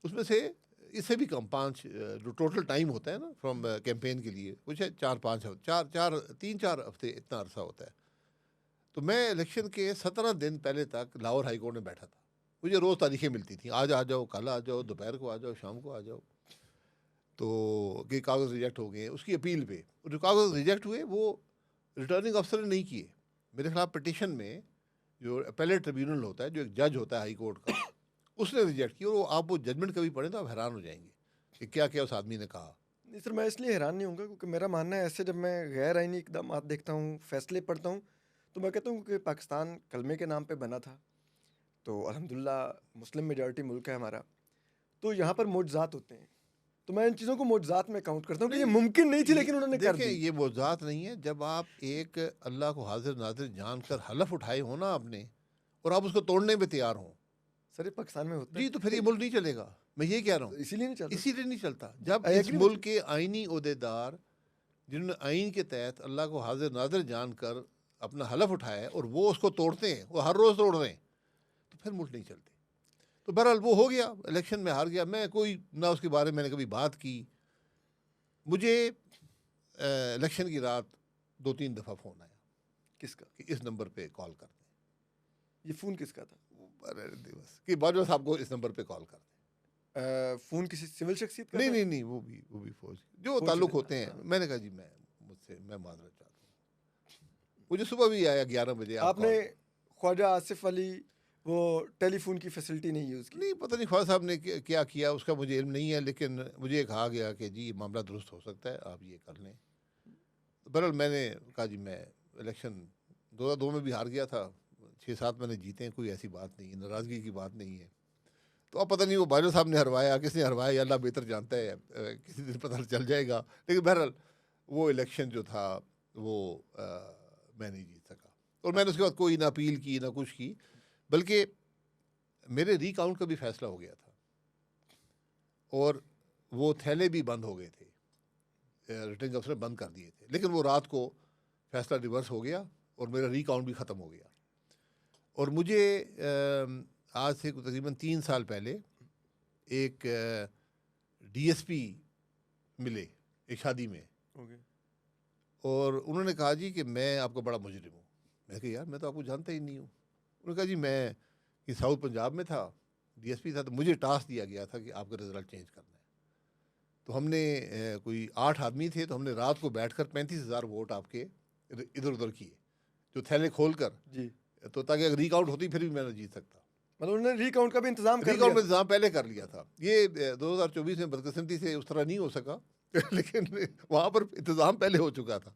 उसमें से इससे भी कम 5 जो टोटल टाइम होता है ना फ्रॉम कैंपेन के लिए, वो शायद 3-4 हफ्ते इतना अरसा होता है। तो मैं इलेक्शन के 17 दिन पहले तक लाहौर हाई कोर्ट में बैठा था। मुझे रोज़ तारीखें मिलती थी, आज आ जाओ, कल आ जाओ, दोपहर को आ जाओ, शाम को आ जाओ। तो कि कागज़ रिजेक्ट हो गए उसकी अपील पे। जो कागज़ रिजेक्ट हुए वो रिटर्निंग अफसर ने नहीं किए, मेरे खिलाफ पिटिशन में जो अपेलेट ट्रिब्यूनल होता है, जो एक जज होता है हाई कोर्ट का, उसने रिजेक्ट किया। और आप वो जजमेंट कभी पढ़ें तो आप हैरान हो जाएंगे कि क्या क्या उस आदमी ने कहा। नहीं सर, मैं इसलिए हैरान नहीं हूँगा क्योंकि मेरा मानना है ऐसे जब मैं गैर आइनी इकदाम देखता हूँ, फैसले पढ़ता हूँ, तो मैं कहता हूँ कि पाकिस्तान कलमे के नाम पे बना था, तो अल्हम्दुलिल्लाह मुस्लिम मेजॉरिटी मुल्क है हमारा, तो यहाँ पर मोजज़ात होते हैं। तो मैं इन चीज़ों को मोजज़ात में काउंट करता हूँ कि ये मुमकिन नहीं थी लेकिन उन्होंने कर दी। ये मोजज़ात नहीं है, जब आप एक अल्लाह को हाजिर नाजिर जानकर हलफ उठाए हो ना आपने, और आप उसको तोड़ने में तैयार हो। सर ये पाकिस्तान में होता जी, तो फिर ये मुल्क नहीं चलेगा। मैं ये कह रहा हूँ इसीलिए नहीं चलता। इसीलिए नहीं चलता। जब इस मुल्क के आईनी ओहदेदार जिन्होंने आइन के तहत अल्लाह को हाजिर नाजिर जानकर अपना हलफ उठाया है और वो उसको तोड़ते हैं, वो हर रोज़ तोड़ रहे हैं, तो फिर मुल्क नहीं चलते। तो बहरहाल वो हो गया, इलेक्शन में हार गया। मैं कोई ना उसके बारे में मैंने कभी बात की। मुझे इलेक्शन की रात 2-3 दफ़ा फ़ोन आया। किसका? कि इस नंबर पे कॉल कर दें। ये फ़ोन किसका था? अरे दिवस कि बाजवा साहब को इस नंबर पे कॉल कर दें। फ़ोन किसी सिविल शख्सियत का नहीं था? नहीं नहीं, वो भी फौज जो फौज ताल्लुक से होते हैं। हाँ। मैंने कहा जी मैं माजरत चाहता हूँ। मुझे सुबह भी आया 11 बजे आप आपने कॉल। ख्वाजा आसिफ अली वो टेलीफोन की फैसिलिटी नहीं यूज़ की? नहीं, पता नहीं ख्वाजा साहब ने क्या किया उसका मुझे इल्म नहीं है, लेकिन मुझे कहा गया कि जी ये मामला दुरुस्त हो सकता है, आप ये कर लें। तो बहरहाल मैंने कहा जी मैं इलेक्शन 2002 में भी हार गया था, 6-7 मैंने जीते हैं, कोई ऐसी बात नहीं है, नाराज़गी की बात नहीं है। तो अब पता नहीं वो बाजवा साहब ने हरवाया, किसने हरवाया, ये अल्लाह बेहतर जानता है, किसी दिन पता चल जाएगा। लेकिन बहरहाल वो इलेक्शन जो था वो मैं नहीं जीत सका, और मैंने उसके बाद कोई ना अपील की ना कुछ की, बल्कि मेरे रिकाउंट का भी फैसला हो गया था और वो थैले भी बंद हो गए थे, रिटर्निंग अफसर ने बंद कर दिए थे, लेकिन वो रात को फैसला रिवर्स हो गया और मेरा रिकाउंट भी ख़त्म हो गया। और मुझे आज से तकरीबन 3 साल पहले एक डीएसपी मिले एक शादी में, ओके। और उन्होंने कहा जी कि मैं आपका बड़ा मुजरिम हूँ। मैं कहा यार मैं तो आपको जानता ही नहीं हूँ। उन्होंने कहा जी मैं कि साउथ पंजाब में था, डीएसपी था, तो मुझे टास्क दिया गया था कि आपका रिजल्ट चेंज करना है। तो हमने कोई 8 आदमी थे, तो हमने रात को बैठकर 35,000 वोट आपके इधर उधर किए, जो थैले खोल कर, जी। तो ताकि अगर रिकाउंट होती फिर भी मैं नहीं जीत सकता। मतलब उन्होंने रिकाउंट का भी इंतज़ाम कर रिकाउंट लिया में था? इंतजाम पहले कर लिया था। ये 2024 में बदकिस्मती से उस तरह नहीं हो सका लेकिन वहाँ पर इंतजाम पहले हो चुका था।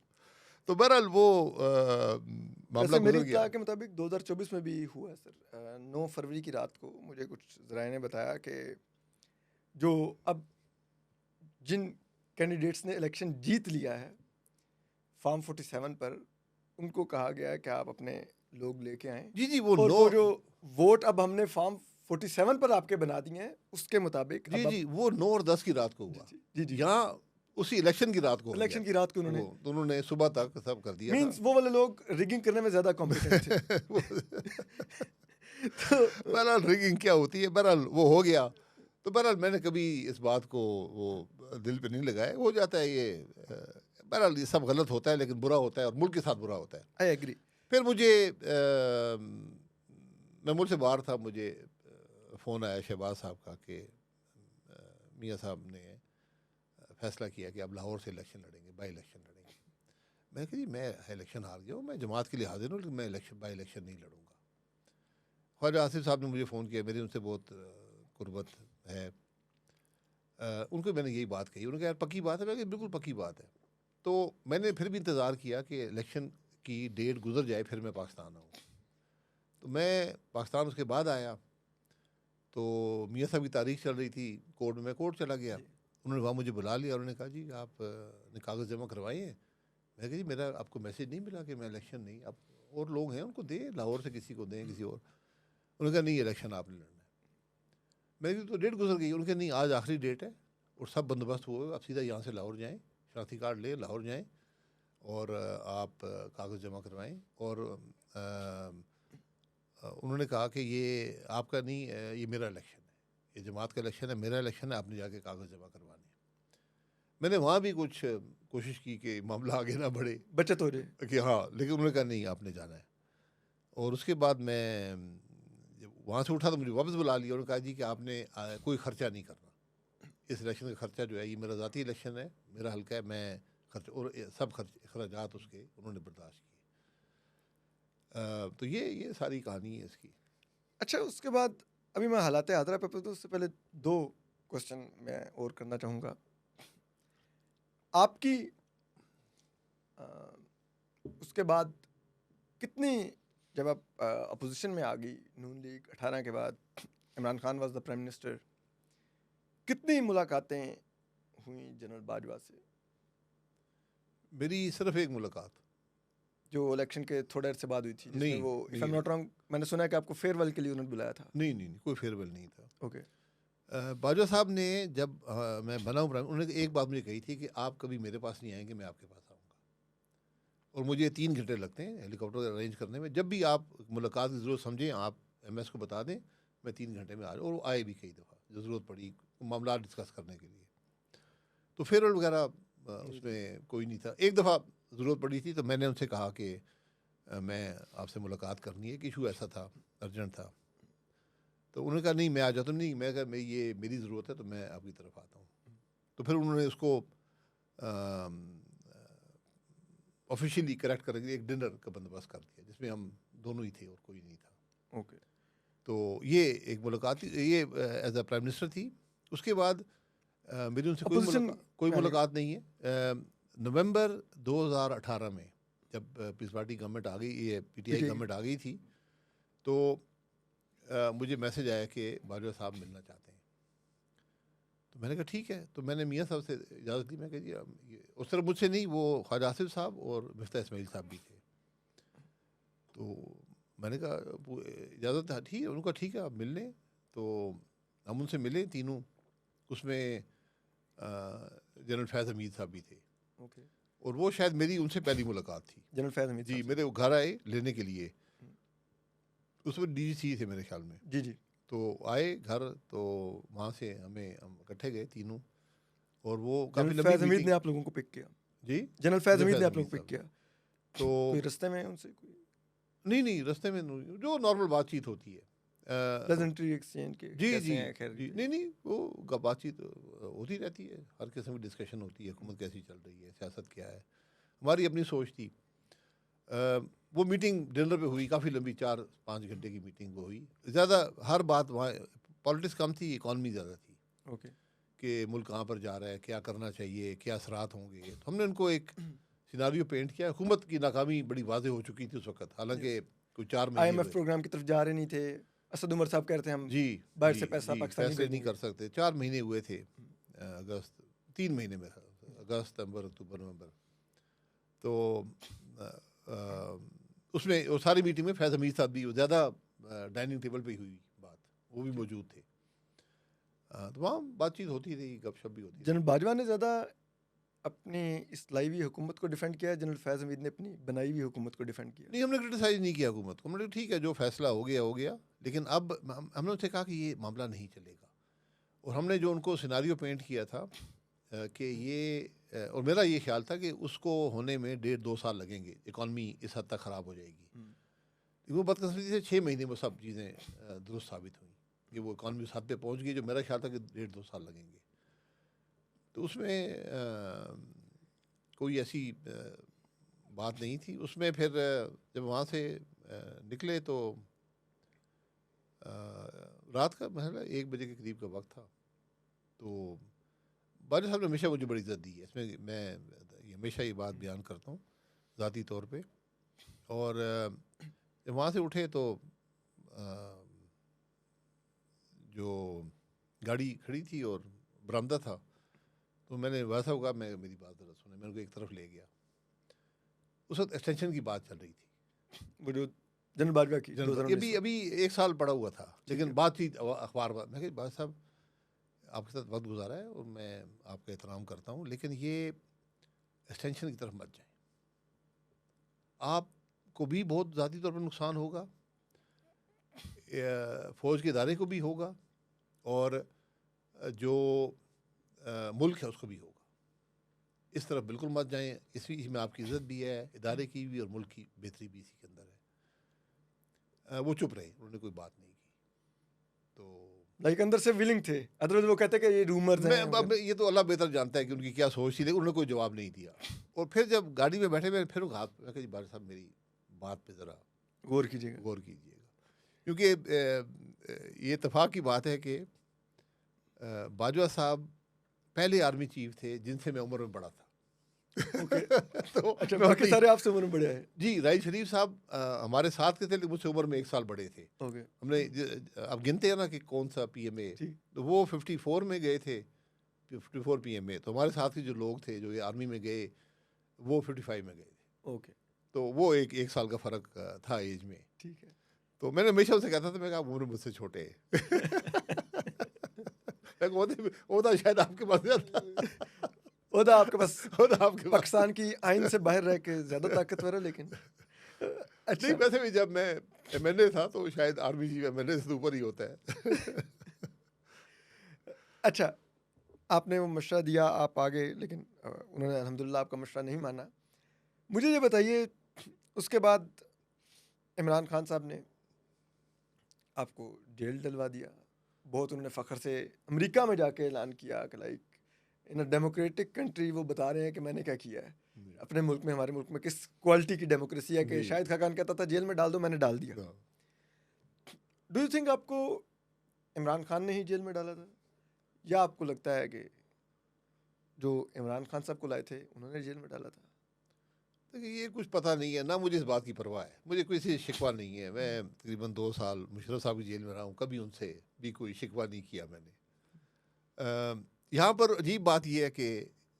तो बहरहाल वो मामला वैसे मेरी गुजर गया। इत्तला के मुताबिक 2024 में भी हुआ है सर। 9 फरवरी की रात को मुझे कुछ ज़राए ने बताया कि जो अब जिन कैंडिडेट्स ने इलेक्शन जीत लिया है फार्म 47 पर, उनको कहा गया है कि आप अपने लोग लेके आएँ, जी जी, वो और नो, वो जो वोट अब हमने फार्म 47 पर आपके बना दिए हैं उसके मुताबिक जी अब जी, वो 9 और 10 की रात को हुआ। जी जी यहाँ उसी इलेक्शन की रात को हो इलेक्शन गया की रात को था। उन्होंने, वो तो उन्होंने सुबह तक सब कर दिया था। मींस वो वाले लोग रिगिंग करने में ज़्यादा कॉम्पिटेंट थे। तो बहरहाल रिगिंग क्या होती है, बहरहाल वो हो गया। तो बहरहाल मैंने कभी इस बात को वो दिल पे नहीं लगाया, हो जाता है ये। बहरहाल ये सब गलत होता है, लेकिन बुरा होता है और मुल्क के साथ बुरा होता है। I agree. फिर मुझे मैं मुल्क से बाहर था, मुझे फ़ोन आया शहबाज साहब का कि मियाँ साहब ने फैसला किया कि अब लाहौर से इलेक्शन लड़ेंगे, बाई इलेक्शन लड़ेंगे। मैं कहा जी मैं इलेक्शन हार गया हूँ, मैं जमात के लिए हाजिर हूँ, लेकिन मैं बाई इलेक्शन नहीं लड़ूंगा। ख्वाजा आसिफ साहब ने मुझे फ़ोन किया, मेरी उनसे बहुत कुर्बत है। उनको मैंने यही बात कही, उन्होंने कहा यार पक्की बात है। मैं कहा बिल्कुल पक्की बात है। तो मैंने फिर भी इंतज़ार किया कि इलेक्शन की डेट गुजर जाए फिर मैं पाकिस्तान आऊँ। तो मैं पाकिस्तान उसके बाद आया, तो मियाँ साहब की तारीख चल रही थी कोर्ट में, मैं कोर्ट चला गया। उन्होंने वहाँ मुझे बुला लिया, उन्होंने कहा जी आप ने कागज़ जमा करवाए हैं। मैं कहा जी मेरा आपको मैसेज नहीं मिला कि मैं इलेक्शन नहीं, आप और लोग हैं उनको दें, लाहौर से किसी को दें, किसी और। उन्होंने कहा नहीं इलेक्शन आपने लड़ना है। मैंने कहा तो डेट गुजर गई। उन्होंने कहा नहीं आज आखिरी डेट है और सब बंदोबस्त हुए, आप सीधा यहाँ से लाहौर जाएँ, शनाख्ती कार्ड ले लाहौर जाएँ और आप कागज़ जमा करवाएँ। और उन्होंने कहा कि ये आपका नहीं, ये मेरा इलेक्शन है, ये जमात का इलेक्शन है, मेरा इलेक्शन है, आपने जाके कागज़ जमा करवाने हैं। मैंने वहाँ भी कुछ कोशिश की कि मामला आगे ना बढ़े, बचत हो जाए। कि हाँ, लेकिन उन्होंने कहा नहीं आपने जाना है। और उसके बाद मैं जब वहाँ से उठा तो मुझे वापस बुला लिया। उन्होंने कहा जी कि आपने कोई ख़र्चा नहीं करना, इस इलेक्शन का ख़र्चा जो है ये मेरा ज़ाती इलेक्शन है, मेरा हल्का है, मैं खर्च और सब अखराजात उसके उन्होंने बर्दाश्त किए। तो ये सारी कहानी है इसकी। अच्छा, उसके बाद अभी मैं हालात हादरा पे, तो उससे पहले 2 क्वेश्चन मैं और करना चाहूँगा। आपकी उसके बाद कितनी, जब आप अपोजिशन में आ गई नून लीग 18 के बाद, Imran Khan was the prime minister, कितनी मुलाकातें हुई जनरल बाजवा से? मेरी सिर्फ एक मुलाकात, जो इलेक्शन के थोड़े अरसे बाद हुई थी, जिसमें नहीं, वो इफ आई एम नहीं, नॉट रॉन्ग, मैंने सुना है कि आपको फेयरवेल के लिए उन्होंने बुलाया था। नहीं नहीं नहीं, कोई फेयरवेल नहीं था। ओके। बाजवा साहब ने जब मैं बना हूँ, उन्होंने एक बात मुझे कही थी कि आप कभी मेरे पास नहीं आएंगे, मैं आपके पास आऊँगा। और मुझे 3 घंटे लगते हैं हेलीकॉप्टर अरेंज करने में। जब भी आप मुलाकात की ज़रूरत समझें, आप MS को बता दें, मैं 3 घंटे में आ जाऊँ। और वो आए भी कई दफ़ा जब ज़रूरत पड़ी मामला डिस्कस करने के लिए। तो फेयरवेल वगैरह उसमें कोई नहीं था। एक दफ़ा ज़रूरत पड़ी थी, तो मैंने उनसे कहा कि मैं आपसे मुलाकात करनी है, कि इशू ऐसा था, अर्जेंट था। तो उन्होंने कहा नहीं मैं आ जाता हूँ, नहीं मैं कहा मैं ये मेरी ज़रूरत है तो मैं आपकी तरफ आता हूँ। तो फिर उन्होंने उसको ऑफिशियली करेक्ट करने के लिए एक डिनर का बंदोबस्त कर दिया जिसमें हम दोनों ही थे और कोई नहीं था। ओके। तो ये एक मुलाकात ये एज अ प्राइम मिनिस्टर थी। उसके बाद मेरी उनसे Opposition कोई पहले- मुलाकात नहीं है। नवंबर 2018 में जब पीस पार्टी गवर्नमेंट आ गई, ये पीटीआई PTI गवर्नमेंट आ गई थी, तो मुझे मैसेज आया कि बाजवा साहब मिलना चाहते हैं। तो मैंने कहा ठीक है। तो मैंने मियाँ साहब से इजाज़त ली। मैं कहा जी उस तरफ मुझसे नहीं, वो ख्वाजा आसिफ साहब और मिफ्ता इस्माइल साहब भी थे। तो मैंने कहा इजाज़त है? ठीक है। उनका ठीक है आप मिल लें। तो हम उनसे मिले तीनों। उसमें जनरल फैज़ हमीद साहब भी थे ओके। और वो शायद मेरी उनसे पहली मुलाकात थी। जनरल फैज़ हमीद जी, साहब से। मेरे वो घर आए लेने के लिए। उसमें डीजीसी थे मेरे ख्याल में। जी। तो आए घर, तो वहाँ से हम इकट्ठे गए तीनों, और वो काफ़ी जनरल लंबी फैज़ हमीद मीटिंग। ने आप लोगों को पिक किया? जी, जनरल फैज़ जनरल हमीद ने फैज़ आप लोगों को हमीद पिक किया? तो कोई रास्ते में उनसे कोई नहीं रास्ते में जो नॉर्मल बातचीत होती है। प्लेजेंट्री एक्सचेंज के जी कैसे जी हैं, खैर जी, नहीं वो बातचीत होती रहती है, हर किस्म की डिस्कशन होती है, हुकूमत कैसी चल रही है, सियासत क्या है, हमारी अपनी सोच थी। वो मीटिंग डिनर पे हुई, काफ़ी लंबी 4-5 घंटे की मीटिंग वो हुई। ज़्यादा हर बात वहाँ पॉलिटिक्स कम थी, इकॉनमी ज़्यादा थी ओके। कि मुल्क कहाँ पर जा रहा है, क्या करना चाहिए, क्या असरात होंगे। तो हमने उनको एक सिनारियो पेंट किया। हुकूमत की नाकामी बड़ी वाज़ेह हो चुकी थी उस वक्त, हालांकि कोई 4 महीने IMF हुए। प्रोग्राम की तरफ जा रहे नहीं थे। असद उमर साहब कह रहे थे हम जी बाहर जी से पैसा जी, पाकिस्तान फैसले नहीं भेजेंगे। कर सकते। 4 महीने हुए थे, अगस्त 3 महीने में, अगस्त सितंबर अक्टूबर नवंबर। तो उसमें वो सारी मीटिंग में फैज़ हमीद साहब भी, ज़्यादा डाइनिंग टेबल पे ही हुई बात, वो भी मौजूद थे। तो वहाँ बातचीत होती रही, गपशप भी होती रही। जनरल बाजवा ने ज़्यादा अपनी इस्लाही हुई हुकूमत को डिफेंड किया है, जनरल फैज़ हमीद ने अपनी बनाई हुई हुकूमत को डिफेंड किया। नहीं, हमने क्रिटिसाइज़ नहीं किया हुकूमत को। हमने कहा ठीक है, जो फैसला हो गया, लेकिन अब हमने उनसे कहा कि ये मामला नहीं चलेगा। और हमने जो उनको सिनारियो पेंट किया था कि ये और मेरा ये ख्याल था कि उसको होने में 1.5-2 साल लगेंगे, इकॉनमी इस हद तक ख़राब हो जाएगी। वो बदकिस्मती से 6 महीने में सब चीज़ें दुरुस्त साबित हुई कि वो इकॉनमी उस हद पे पहुंच गई जो मेरा ख्याल था कि 1.5-2 साल लगेंगे। तो उसमें कोई ऐसी बात नहीं थी। उसमें फिर जब वहाँ से निकले तो रात का मतलब 1 बजे के करीब का वक्त था। तो बाजवा साहब ने हमेशा मुझे बड़ी इज़्ज़त दी है, इसमें मैं हमेशा ये बात बयान करता हूँ ज़ाती तौर पे। और जब वहाँ से उठे तो जो गाड़ी खड़ी थी और बरामदा था, तो मैंने वैसा होगा, मैं मेरी बात ज़रा सुने, मैंने उनको एक तरफ ले गया। उस वक्त एक्सटेंशन की बात चल रही थी, वो जो जनरल बाजवा की अभी 1 साल पड़ा हुआ था, लेकिन बातचीत अखबार मैं कहा बात साहब आपके साथ वक्त गुजारा है और मैं आपका एहतराम करता हूँ, लेकिन ये एक्सटेंशन की तरफ मत जाएं, आपको भी बहुत ज़ाती तौर पर नुकसान होगा, फ़ौज के इदारे को भी होगा, और जो मुल्क है उसको भी होगा। इस तरफ बिल्कुल मत जाएं, इसमें आपकी इज़्ज़त भी है, इदारे की भी और मुल्क की बेहतरी भी इसी के अंदर है। वो चुप रहे, उन्होंने कोई बात नहीं की। तो लाइक अंदर से विलिंग थे, अदरवाइज वो कहते कि ये रूमर्स हैं। अब ये तो अल्लाह बेहतर जानता है कि उनकी क्या सोच थी, लेकिन उन्होंने कोई जवाब नहीं दिया। और फिर जब गाड़ी में बैठे, मैं फिर मैं कहा जी बाजवा साहब मेरी बात पे ज़रा गौर कीजिएगा। क्योंकि ये इत्तेफाक की बात है कि बाजवा साहब पहले आर्मी चीफ थे जिनसे मैं उम्र में बड़ा था। तो अच्छा, बाकी सारे आपसे उम्र में बड़े हैं। जी, राइस शरीफ साहब हमारे साथ के थे, लेकिन मुझसे उम्र में 1 साल बड़े थे। ओके। हमने अब गिनते हैं ना कि कौन सा पीएमए, तो वो 54 में गए थे, 54 पीएमए। तो हमारे साथ के जो लोग थे जो ये आर्मी में गए, वो 55 में गए थे। ओके, तो वो एक साल का फ़र्क था एज में। ठीक है। तो मैंने हमेशा उनसे कहता था, मैं कहा उम्र मुझसे छोटे वो था शायद आपके पास ज़्यादा ओदा आपके पास वो था आपके पास। पाकिस्तान की आइन से बाहर रह के ज़्यादा ताकतवर है, लेकिन नहीं, वैसे भी जब मैं एमएनए था तो शायद आर्मी जी एमएनए से ऊपर ही होता है। अच्छा, आपने वो मशवरा दिया, आप आ गए, लेकिन उन्होंने अल्हम्दुलिल्लाह आपका मशवरा नहीं माना। मुझे ये बताइए, उसके बाद इमरान खान साहब ने आपको जेल डलवा दिया, बहुत उन्होंने फ़ख्र से अमेरिका में जाके ऐलान किया कि like in a democratic country वो बता रहे हैं कि मैंने क्या किया है अपने मुल्क में, हमारे मुल्क में किस क्वालिटी की डेमोक्रेसी है कि जी। शाहिद खाकान कहता था जेल में डाल दो, मैंने डाल दिया। हाँ। डू यू थिंक आपको इमरान खान ने ही जेल में डाला था, या आपको लगता है कि जो इमरान खान साहब को लाए थे उन्होंने जेल में डाला था? देखिए ये कुछ पता नहीं है ना, मुझे इस बात की परवाह है, मुझे कोई से शिकवा नहीं है। मैं तकरीबन 2 साल मुशर्रफ साहब की जेल में रहा हूँ, कभी उनसे भी कोई शिकवा नहीं किया मैंने। यहाँ पर अजीब बात यह है कि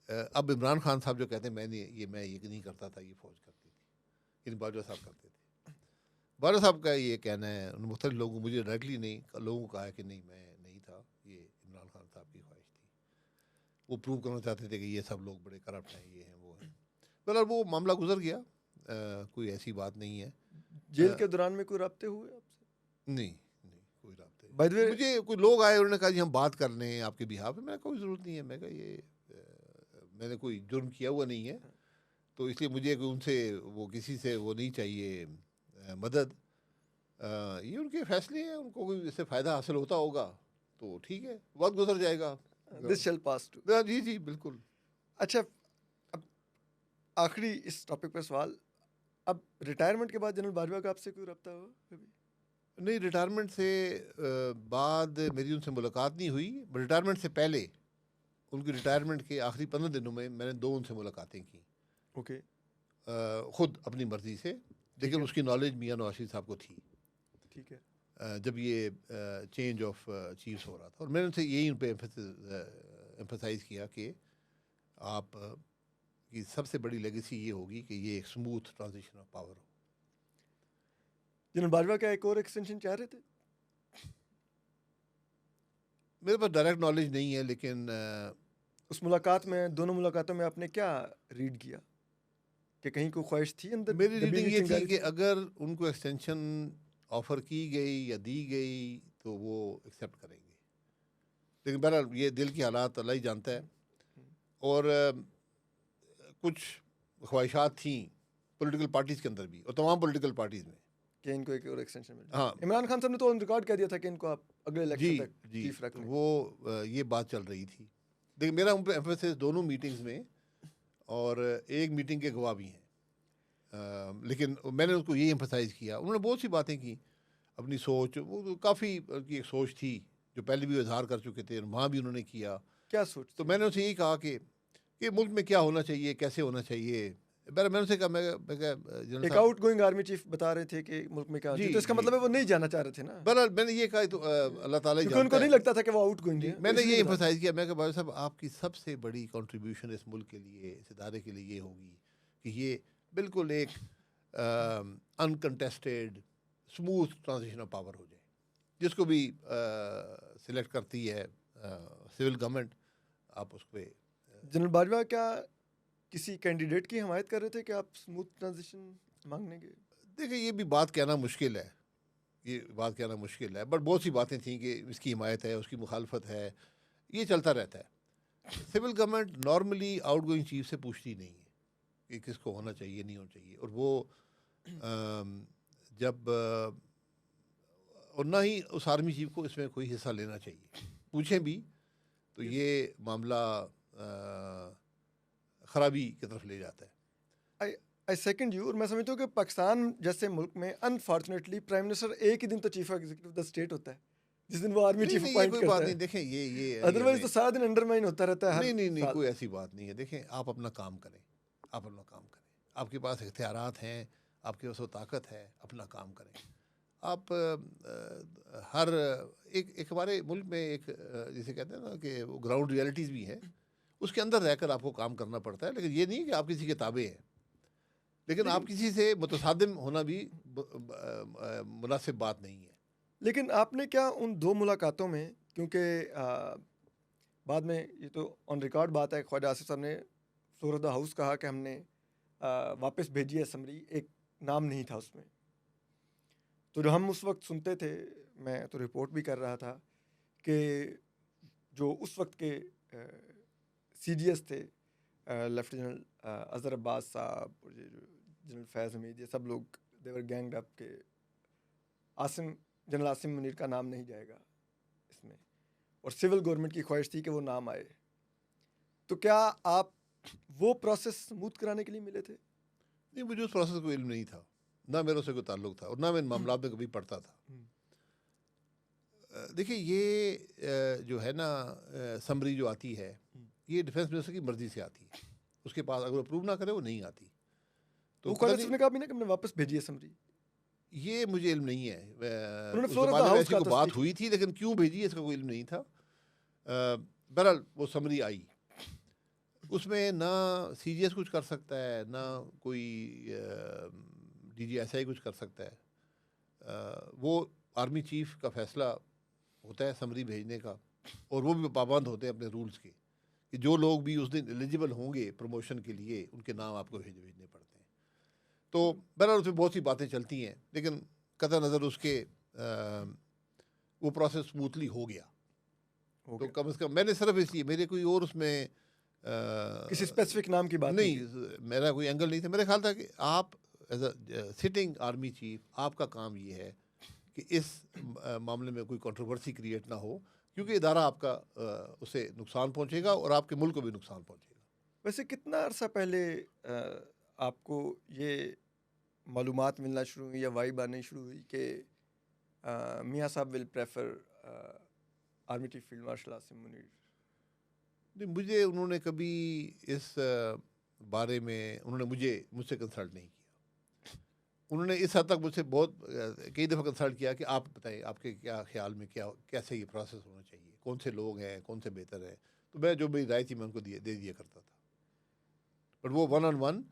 अब इमरान खान साहब जो कहते हैं मैं ये नहीं करता था, ये फौज करती थी, इन बाजवा साहब करते थे। बाजवा साहब का ये कहना है, उन मुख्तलिफ लोगों, मुझे डायरेक्टली नहीं, लोगों को कहा है कि नहीं मैं नहीं था, ये इमरान खान साहब की ख्वाहिश थी। वो प्रूव करना चाहते थे कि ये सब लोग बड़े करप्ट हैं, ये हैं वो हैं। बहरहाल वो मामला गुजर गया, कोई ऐसी बात नहीं है। जेल के दौरान में कोई रब्ते हुए आपसे? नहीं नहीं, कोई रब्ते। बाय द वे मुझे कोई लोग आए, उन्होंने कहा जी हम बात कर लें आपके बिहाफ पे। मैं कोई ज़रूरत नहीं है, मैं कहा ये मैंने कोई जुर्म किया हुआ नहीं है, तो इसलिए मुझे कोई उनसे वो किसी से वो नहीं चाहिए मदद। ये उनके फैसले हैं, उनको कोई इससे फ़ायदा हासिल होता होगा तो ठीक है, वक्त गुजर जाएगा। This shell pass to. जी जी बिल्कुल। अच्छा, अब आखिरी इस टॉपिक पर सवाल, अब रिटायरमेंट के बाद जनरल बाजवा का आपसे कोई रब्ता हुआ कभी? नहीं, रिटायरमेंट से बाद मेरी उनसे मुलाकात नहीं हुई। रिटायरमेंट से पहले, उनकी रिटायरमेंट के आखिरी 15 दिनों में मैंने 2 उनसे मुलाकातें की, ओके, ख़ुद अपनी मर्ज़ी से। लेकिन उसकी नॉलेज मियां नवाज शरीफ साहब को थी, ठीक है। जब ये चेंज ऑफ चीफ्स हो रहा था, और मैंने उनसे यही उन पर एम्फसाइज़ किया कि आप की सबसे बड़ी लेगेसी ये होगी कि ये एक स्मूथ ट्रांजिशन ऑफ पावर हो। जनरल बाजवा क्या एक और एक्सटेंशन चाह रहे थे? मेरे पास डायरेक्ट नॉलेज नहीं है, लेकिन उस मुलाकात में, दोनों मुलाकातों में आपने क्या रीड किया कि कहीं कोई ख्वाहिश थी अंदर? मेरी दबी रीडिंग हुई ये थी चिंगारी कि थी? अगर उनको एक्सटेंशन ऑफ़र की गई या दी गई तो वो एक्सेप्ट करेंगे। लेकिन बहरहाल ये दिल की हालात अल्लाह ही जानता है। और कुछ ख्वाहिशात थी पॉलिटिकल पार्टीज़ के अंदर भी, और तमाम पॉलिटिकल पार्टीज़ में, कि इनको एक और एक्सटेंशन मिल जाए। हाँ इमरान खान साहब ने तो ऑन रिकॉर्ड कह दिया था कि इनको आप अगले जी इलेक्शन तक जी, चीफ रख तो लें। वो ये बात चल रही थी। देखिए मेरा उन पर एम्फेसिस दोनों मीटिंग्स में, और एक मीटिंग के गवाह भी हैं। लेकिन मैंने उसको यही एम्फसाइज़ किया, उन्होंने बहुत सी बातें की, अपनी सोच, वो काफ़ी की एक सोच थी जो पहले भी इजहार कर चुके थे, वहाँ भी उन्होंने किया। क्या सोच तो थी? मैंने उनसे यही कहा कि मुल्क में क्या होना चाहिए, कैसे होना चाहिए। मैंने उनसे कहा, मैं कहा जनरल एक साहब, आउट गोइंग आर्मी चीफ बता रहे थे कि मुल्क में क्या होना जी चाहिए, तो इसका जी, मतलब है वो नहीं जाना चाह रहे थे ना, बहरहाल मैंने ये कहा तो अल्लाह ताला ही क्योंकि जानता उनको नहीं है। लगता था कि वो आउट गोइंग जी, है, तो मैंने ये इसलिए बता रहे एम्फसाइज़ किया, मैं कहा भाई साहब आपकी सबसे बड़ी कंट्रीब्यूशन इस मुल्क के लिए, इस इदारे के लिए ये होगी कि ये बिल्कुल एक uncontested smooth transition of power हो जाए, जिसको भी सिलेक्ट करती है सिविल गवर्नमेंट, आप उस पर। थे। जनरल बाजवा क्या किसी कैंडिडेट की हमायत कर रहे थे कि आप स्मूथ ट्रांजिशन मांगने के? देखिए ये भी बात कहना मुश्किल है, ये बात कहना मुश्किल है, बट बहुत सी बातें थी कि इसकी हिमायत है, उसकी मुखालफत है, ये चलता रहता है। Civil government normally outgoing chief से पूछती नहीं है कि किसको होना चाहिए, नहीं होना चाहिए, और वो जब और ना ही उस आर्मी चीफ को इसमें कोई हिस्सा लेना चाहिए, पूछें भी तो ये मामला ख़राबी की तरफ ले जाता है। आई सेकंड यू, और मैं समझता हूँ कि पाकिस्तान जैसे मुल्क में अनफॉर्चुनेटली प्राइम मिनिस्टर एक ही दिन तो चीफ एग्जीक्यूटिव द स्टेट होता है, जिस दिन वो आर्मी नहीं चीफ नहीं, ये अपॉइंट कोई करता बात है। नहीं। देखें ये अदरवाइज तो सारा दिन अंडरमाइन होता रहता है हर नहीं नहीं नहीं, साल। कोई ऐसी बात नहीं है। देखें आप अपना काम करें, आप अपना काम करें, आपके पास इख्तियारात हैं, आपके पास वो ताकत है, अपना काम करें। आप हर एक हमारे मुल्क में एक जिसे कहते हैं ना कि वो ग्राउंड रियलिटीज़ भी हैं, उसके अंदर रहकर आपको काम करना पड़ता है। लेकिन ये नहीं कि आप किसी के ताबे हैं, लेकिन आप किसी से मुतसादिम होना भी मुनासिब बात नहीं है। लेकिन आपने क्या उन दो मुलाकातों में, क्योंकि बाद में ये तो ऑन रिकॉर्ड बात है, ख्वाजा आसिफ साहब ने फ्लोर ऑफ द हाउस कहा कि हमने वापस भेजी है समरी, एक नाम नहीं था उसमें। तो जो हम उस वक्त सुनते थे, मैं तो रिपोर्ट भी कर रहा था कि जो उस वक्त के CGS थे, लेफ्टिनेंट अज़हर अब्बास साहब और ये जो जनरल फैज़ हमीद, ये सब लोग देवर गैंग्ड अप के आसिम जनरल आसिम मुनीर का नाम नहीं जाएगा इसमें, और सिविल गवर्नमेंट की ख्वाहिश थी कि वो नाम आए, तो क्या आप वो प्रोसेस स्मूथ कराने के लिए मिले थे? नहीं, मुझे उस प्रोसेस को इल्म नहीं था, ना मेरा उससे कोई ताल्लुक था और ना मैं इन मामलों में कभी पढ़ता था। देखिए ये जो है ना समरी जो आती है, ये डिफेंस मिनिस्टर की मर्जी से आती है, उसके पास अगर अप्रूव ना करे वो नहीं आती। तो ख्वाजा ने कहा भी ना कि हमने वापस भेजी है समरी, ये मुझे इल्म नहीं है। उन्होंने उस फ्लोर ऑफ द ज़माने में हाउस ऐसी कहा कोई था बात speech हुई थी, लेकिन क्यों भेजी इसका कोई इल्म नहीं था। बहरहाल वो समरी आई, उसमें ना CGS कुछ कर सकता है, ना कोई DGSI कुछ कर सकता है। वो आर्मी चीफ का फैसला होता है समरी भेजने का, और वो भी पाबंद होते हैं अपने रूल्स के कि जो लोग भी उस दिन एलिजिबल होंगे प्रमोशन के लिए उनके नाम आपको भेजने पड़ते हैं। तो बहरहाल उसमें बहुत सी बातें चलती हैं, लेकिन कतई नज़र उसके वो प्रोसेस स्मूथली हो गया। तो कम से कम मैंने सिर्फ इसलिए, मेरे कोई और उसमें किसी स्पेसिफिक नाम की बात नहीं, मेरा कोई एंगल नहीं था। मेरा ख्याल था कि आप as a sitting army chief, आपका काम ये है कि इस मामले में कोई कंट्रोवर्सी क्रिएट ना हो, क्योंकि इदारा आपका उससे नुकसान पहुंचेगा और आपके मुल्क को भी नुकसान पहुंचेगा। वैसे कितना अरसा पहले आपको ये मालूमात मिलना शुरू हुई या वाइब आनी शुरू हुई कि मियाँ साहब will prefer army chief field marshal Asim Munir? नहीं, मुझे उन्होंने कभी इस बारे में मुझसे कंसल्ट नहीं किया। उन्होंने इस हद तक मुझसे बहुत कई दफ़ा कंसल्ट किया कि आप बताएं आपके क्या ख्याल में कैसे ये प्रोसेस होना चाहिए, कौन से लोग हैं, कौन से बेहतर हैं। तो मैं जो मेरी राय थी मैं उनको दे दिया करता था, बट वो 1-on-1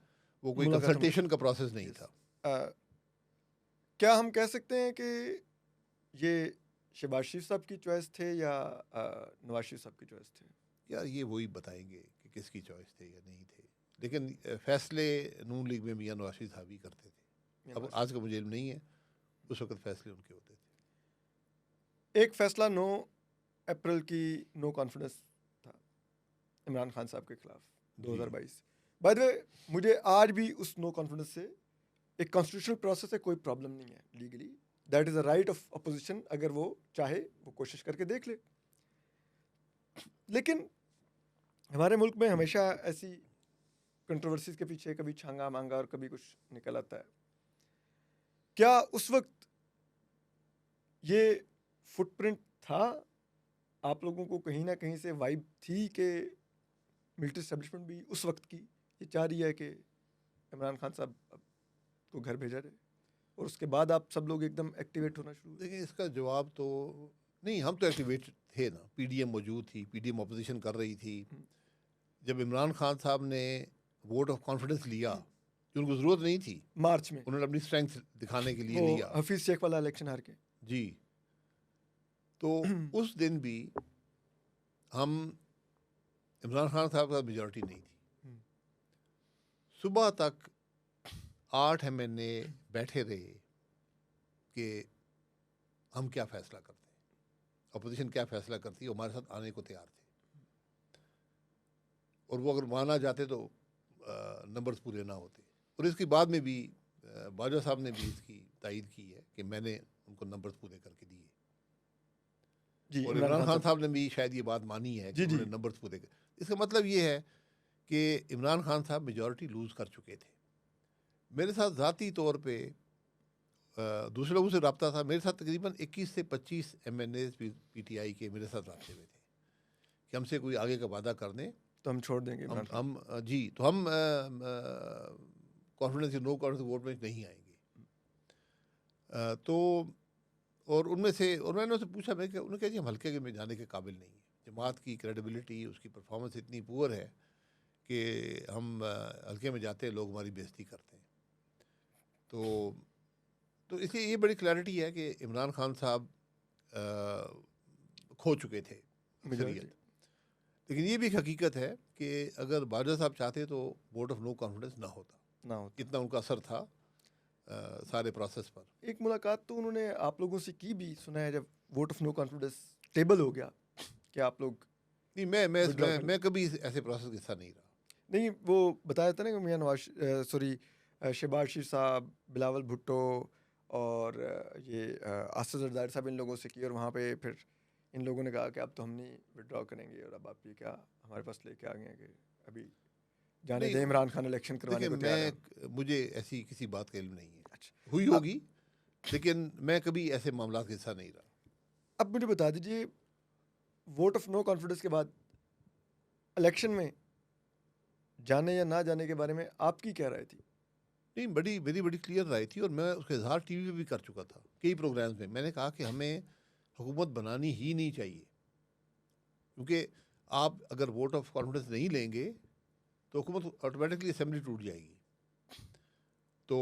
वो कोई कंसल्टेशन का प्रोसेस नहीं था। क्या हम कह सकते हैं कि ये शहबाज शरीफ साहब की चॉइस थे या नवाज शरीफ साहब की चॉइस थे? यार ये वही बताएंगे कि किसकी चॉइस थे या नहीं थे, लेकिन फैसले नून लीग में मियाँ नवाज शरीफ साहब ही करते थे। अब आज का मुझे इल्म नहीं है, उस वक्त फैसले उनके होते थे। एक फैसला 9 अप्रैल की नो कॉन्फिडेंस था इमरान खान साहब के खिलाफ 2022। बाय द वे मुझे आज भी उस नो कॉन्फिडेंस से, एक कॉन्स्टिट्यूशनल प्रोसेस है, कोई प्रॉब्लम नहीं है legally, that is a right of opposition, अगर वो चाहे वो कोशिश करके देख ले। लेकिन हमारे मुल्क में हमेशा ऐसी कंट्रोवर्सीज के पीछे कभी छांगा मांगा और कभी कुछ निकल आता है। क्या उस वक्त ये फुटप्रिंट था, आप लोगों को कहीं ना कहीं से वाइब थी कि मिलिट्री एस्टेब्लिशमेंट भी उस वक्त की ये चाह रही है कि इमरान खान साहब को घर भेजा जाए, और उसके बाद आप सब लोग एकदम एक्टिवेट होना शुरू? देखिए इसका जवाब तो नहीं, हम तो एक्टिवेट थे ना, PDM मौजूद थी, PDM अपोजिशन कर रही थी। जब इमरान खान साहब ने वोट ऑफ कॉन्फिडेंस लिया, जो उनको ज़रूरत नहीं थी, मार्च में उन्होंने अपनी स्ट्रेंथ दिखाने के लिए लिया, हफीज शेख वाला इलेक्शन हार के जी, तो उस दिन भी हम इमरान खान साहब का मेजॉरिटी नहीं थी। सुबह तक 8 MNA बैठे रहे कि हम क्या फैसला करते हैं, अपोजिशन क्या फैसला करती है, हमारे साथ आने को तैयार थे, और वो अगर माना जाते तो नंबर्स पूरे ना होते। और इसके बाद में भी बाजवा साहब ने भी इसकी तायद की है कि मैंने उनको नंबर्स पूरे करके दिए, और इमरान खान साहब ने भी शायद ये बात मानी है कि उन्होंने नंबर्स पूरे कर। इसका मतलब ये है कि इमरान खान साहब मेजॉरिटी लूज़ कर चुके थे। मेरे साथ ज़ाती तौर पे दूसरे लोगों से रब्ता था, मेरे साथ तकरीबन 21 से 25 MNAs PTI के मेरे साथ रब्ते में थे कि हमसे कोई आगे का वादा कर दें तो हम छोड़ देंगे, हम जी, तो हम कॉन्फिडेंस या नो कॉन्फिडेंस वोट में नहीं आएंगे। तो और उनमें से, और मैंने उनसे पूछा, मैं कि उन्होंने कहा जी हम हल्के में जाने के काबिल नहीं है, जमात की क्रेडिबिलिटी, उसकी परफॉर्मेंस इतनी पुअर है कि हम हल्के में जाते हैं, लोग हमारी बेइज्जती करते हैं। तो इसलिए ये बड़ी क्लैरिटी है कि इमरान खान साहब खो चुके थे अक्सरियत। लेकिन ये भी एक हकीकत है कि अगर बाजवा साहब चाहते तो वोट ऑफ नो कॉन्फिडेंस ना होता, इतना उनका असर था सारे प्रोसेस पर। एक मुलाकात तो उन्होंने आप लोगों से की भी, सुना है, जब vote of no confidence table हो गया कि आप लोग नहीं, मैं कभी ऐसे प्रोसेस का हिस्सा नहीं रहा। नहीं, वो बताया था ना कि मियाँ नवाज शहबाज शरीफ साहब, बिलावल भुट्टो और ये असद जरदारी साहब इन लोगों से की, और वहाँ पे फिर इन लोगों ने कहा कि अब तो हम नहीं विड्रॉ करेंगे, और अब आप ये क्या हमारे पास लेके आ गए हैं कि अभी जाने नहीं, दें, इमरान खान इलेक्शन करवाने देखिए को तैयार है। मुझे ऐसी किसी बात का इल्म नहीं है, अच्छा, हुई अब होगी, लेकिन मैं कभी ऐसे मामला का हिस्सा नहीं रहा। अब मुझे बता दीजिए, वोट ऑफ नो कॉन्फिडेंस के बाद इलेक्शन में जाने या ना जाने के बारे में आपकी क्या राय थी? नहीं, बड़ी मेरी बड़ी क्लियर राय थी, और मैं उसका इजहार टीवी पे भी कर चुका था कई प्रोग्राम्स में। मैंने कहा कि हमें हुकूमत बनानी ही नहीं चाहिए, क्योंकि आप अगर वोट ऑफ कॉन्फिडेंस नहीं लेंगे तो हुकूमत ऑटोमेटिकली असेंबली टूट जाएगी। तो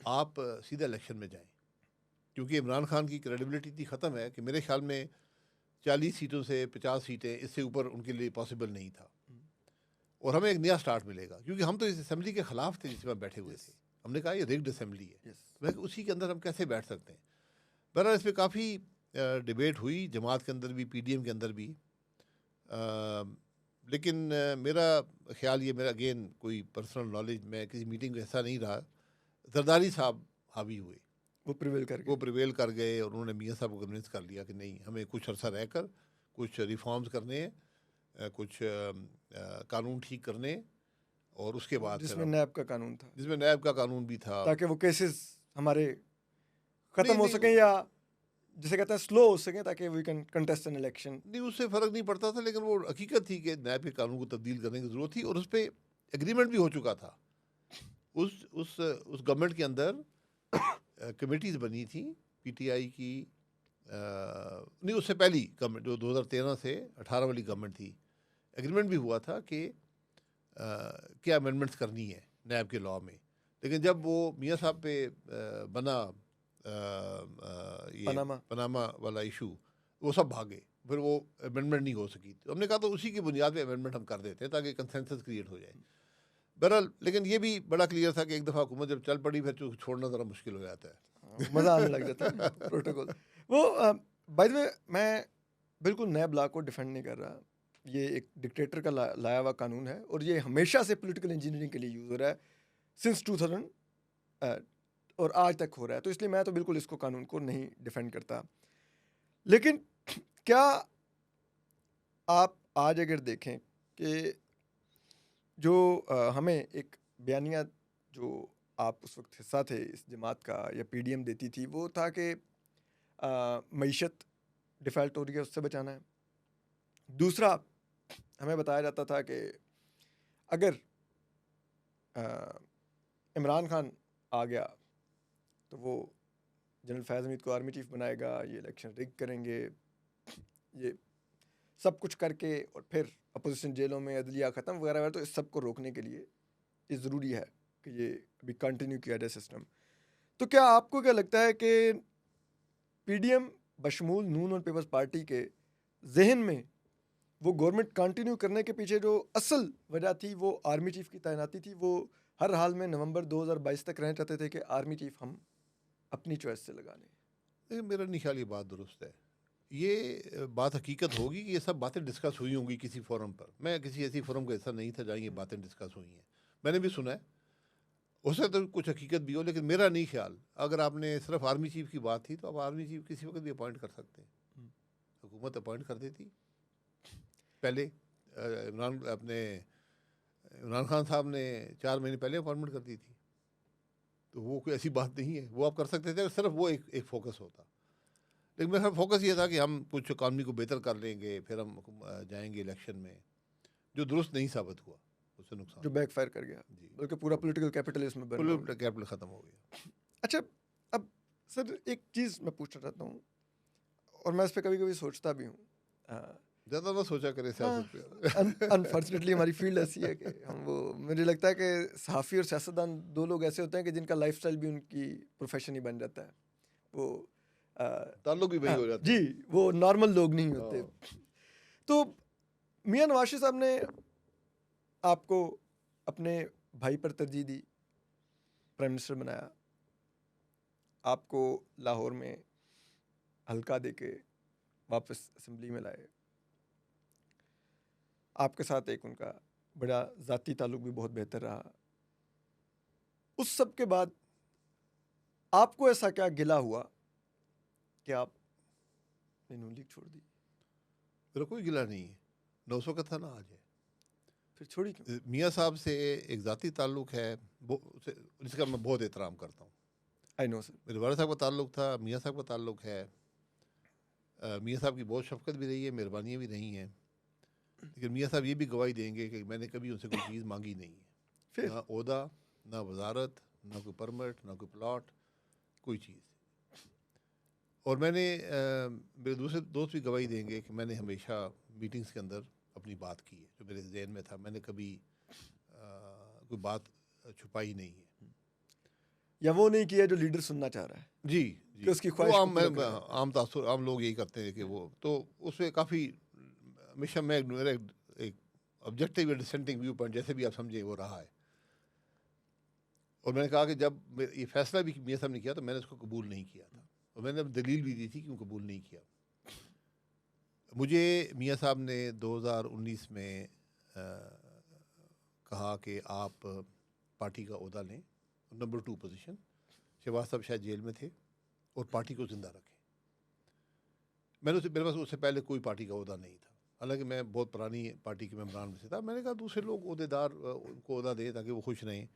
आप सीधा इलेक्शन में जाएं, क्योंकि इमरान खान की क्रेडिबिलिटी इतनी ख़त्म है कि मेरे ख्याल में 40 सीटों से 50 सीटें इससे ऊपर उनके लिए पॉसिबल नहीं था, और हमें एक नया स्टार्ट मिलेगा, क्योंकि हम तो इस असेंबली के ख़िलाफ़ थे जिसमें बैठे हुए थे। हमने कहा ये रिग्ड असेंबली है, यस, मैं उसी के अंदर हम कैसे बैठ सकते हैं। बहरहाल इस पर काफ़ी डिबेट हुई, जमात के अंदर भी, पीडीएम के अंदर भी। लेकिन मेरा ख्याल ये, मेरा अगेन कोई पर्सनल नॉलेज, मैं किसी मीटिंग में ऐसा नहीं रहा, जरदारी साहब हावी हुए, वो प्रिवेल कर वो गए। प्रिवेल कर गए, और उन्होंने मियाँ साहब को कन्विंस कर लिया कि नहीं, हमें कुछ अरसा रहकर कुछ रिफॉर्म्स करने हैं, कुछ कानून ठीक करने हैं, और उसके बाद फिर जिसमें हम, नैब का कानून था, जिसमें नैब का कानून भी था। ताकि वो केसेस हमारे खत्म नहीं हो नहीं सकें, या जिसे कहते हैं स्लो हो सकें, ताकि we can contest an election. नहीं, उससे फ़र्क नहीं पड़ता था, लेकिन वो हकीकत थी कि नैब के कानून को तब्दील करने की ज़रूरत थी, और उस पर एग्रीमेंट भी हो चुका था। उस गवर्नमेंट के अंदर कमेटीज़ बनी थी, पीटीआई की, नहीं उससे पहली गवर्नमेंट जो 2013 से 18 वाली गवर्नमेंट थी, एग्रीमेंट भी हुआ था कि क्या अमेंडमेंट्स करनी है नैब के लॉ में। लेकिन जब वो मियाँ साहब पे बना ये पनामा। पनामा वाला इशू, वो सब भागे, फिर वो अमेंडमेंट नहीं हो सकी। तो हमने कहा तो उसी की बुनियाद पे अमेंडमेंट हम कर देते हैं, ताकि कंसेंसस क्रिएट हो जाए। बहरहाल, लेकिन ये भी बड़ा क्लियर था कि एक दफ़ा हुकूमत जब चल पड़ी, फिर तो छोड़ना ज़रा मुश्किल हो जाता है। मज़ा आने लग जाता है प्रोटोकॉल। वो बाय द वे, मैं बिल्कुल नैब लॉ को डिफेंड नहीं कर रहा। ये एक डिक्टेटर का लाया हुआ कानून है, और ये हमेशा से पॉलिटिकल इंजीनियरिंग के लिए यूज़ हो रहा है, सिंस 2000 और आज तक हो रहा है। तो इसलिए मैं तो बिल्कुल इसको, कानून को नहीं डिफेंड करता। लेकिन क्या आप आज अगर देखें कि जो हमें एक बयानिया, जो आप उस वक्त हिस्सा थे इस जमात का, या पीडीएम देती थी, वो था कि मईशत डिफ़ॉल्ट हो रही है, उससे बचाना है। दूसरा, हमें बताया जाता था कि अगर इमरान खान आ गया तो वो जनरल फैज़ हमीद को आर्मी चीफ बनाएगा, ये इलेक्शन रिग करेंगे, ये सब कुछ करके, और फिर अपोजिशन जेलों में अदलिया ख़त्म वगैरह वगैरह। तो इस सब को रोकने के लिए ये ज़रूरी है कि ये अभी कंटिन्यू किया जाए सिस्टम। तो क्या आपको क्या लगता है कि पीडीएम बशमूल नून और पीपल्स पार्टी के जहन में वो गवर्नमेंट कंटिन्यू करने के पीछे जो असल वजह थी, वो आर्मी चीफ की तैनाती थी? वो हर हाल में नवंबर 2022 तक रहना चाहते थे कि आर्मी चीफ हम अपनी चॉइस से लगाने। लेकिन मेरा नहीं ख्याल ये बात दुरुस्त है। ये बात हकीकत होगी कि ये सब बातें डिस्कस हुई होंगी किसी फोरम पर। मैं किसी ऐसी फोरम का हिस्सा नहीं था जहाँ ये बातें डिस्कस हुई हैं। मैंने भी सुना है, हो सकता है कुछ हकीकत भी हो, लेकिन मेरा नहीं ख्याल। अगर आपने सिर्फ आर्मी चीफ की बात थी, तो आप आर्मी चीफ किसी वक्त भी अपॉइंट कर सकते हैं, हुकूमत अपॉइंट कर देती। पहले इमरान खान साहब ने 4 महीने पहले अपॉइंटमेंट कर दी थी, तो वो कोई ऐसी बात नहीं है, वो आप कर सकते थे अगर सिर्फ वो एक फोकस होता। लेकिन मेरा फोकस ये था कि हम कुछ इकॉनमी को बेहतर कर लेंगे, फिर हम जाएंगे इलेक्शन में, जो दुरुस्त नहीं साबित हुआ, उससे नुकसान जो बैकफायर कर गया, जी, बल्कि पूरा पॉलिटिकल कैपिटल इसमें बर्न हो गया। कैपिटल ख़त्म हो गया। अच्छा, अब सर एक चीज़ मैं पूछना चाहता हूँ, और मैं इस पर कभी कभी सोचता भी हूँ। ज़्यादा ना सोचा करें सियासत पे। अनफॉर्चुनेटली हमारी फील्ड ऐसी है कि हम वो, मुझे लगता है कि सहाफ़ी और सियासतदान दो लोग ऐसे होते हैं कि जिनका लाइफस्टाइल भी उनकी प्रोफेशन ही बन जाता है। वो ताल्लुक भी वही हो जाते जी, हैं। वो नॉर्मल लोग नहीं होते। हाँ। तो मियां नवाज शरीफ साहब ने आपको अपने भाई पर तरजीह दी, प्राइम मिनिस्टर बनाया, आपको लाहौर में हल्का देके वापस असेंबली में लाए, आपके साथ एक उनका बड़ा ज़ाती ताल्लुक भी बहुत बेहतर रहा। उस सब के बाद आपको ऐसा क्या गिला हुआ कि आपने नून लीग छोड़ दी? मेरा कोई गिला नहीं है, 900 का था ना, आज है। फिर छोड़ी क्यों? मियाँ साहब से एक ज़ाती ताल्लुक़ है जिसका मैं बहुत एहतराम करता हूँ। I know sir. मेरे वाले साहब का ताल्लुक़ था, मियाँ साहब का ताल्लुक़ है। मियाँ साहब की बहुत शफ़क़त भी रही है, मेहरबानियाँ भी रही हैं, लेकिन मियाँ साहब ये भी गवाही देंगे कि मैंने कभी उनसे कोई चीज़ मांगी नहीं है। फिर ना ओहदा, ना वजारत, ना कोई परमिट, ना कोई प्लॉट, कोई चीज़। और मैंने मेरे दूसरे दोस्त भी गवाही देंगे कि मैंने हमेशा मीटिंग्स के अंदर अपनी बात की है, जो मेरे जहन में था। मैंने कभी कोई बात छुपाई नहीं है। या वो नहीं किया जो लीडर सुनना चाह रहा है जी कि उसकी वो ख्वाहिश को पूरा करें। आम लोग यही करते हैं कि वो तो उसमें काफ़ी हमेशा मेरा एक ऑब्जेक्टिव या डिसेंटिंग व्यू पॉइंट, जैसे भी आप समझे, वो रहा है। और मैंने कहा कि जब ये फैसला भी मियाँ साहब ने किया तो मैंने उसको कबूल नहीं किया था, और मैंने अब दलील भी दी थी क्यों कबूल नहीं किया। मुझे मियाँ साहब ने 2019 में कहा कि आप पार्टी का ओहदा लें, नंबर 2 पोजीशन। शहबाज साहब शायद जेल में थे, और पार्टी को ज़िंदा रखें। मेरे पास उससे पहले कोई पार्टी का ओहदा नहीं था, हालांकि मैं बहुत पुरानी पार्टी के मेम्बरान में से था। मैंने कहा दूसरे लोग ओहदेदार उनको ओहदा दें ताकि वो खुश रहें।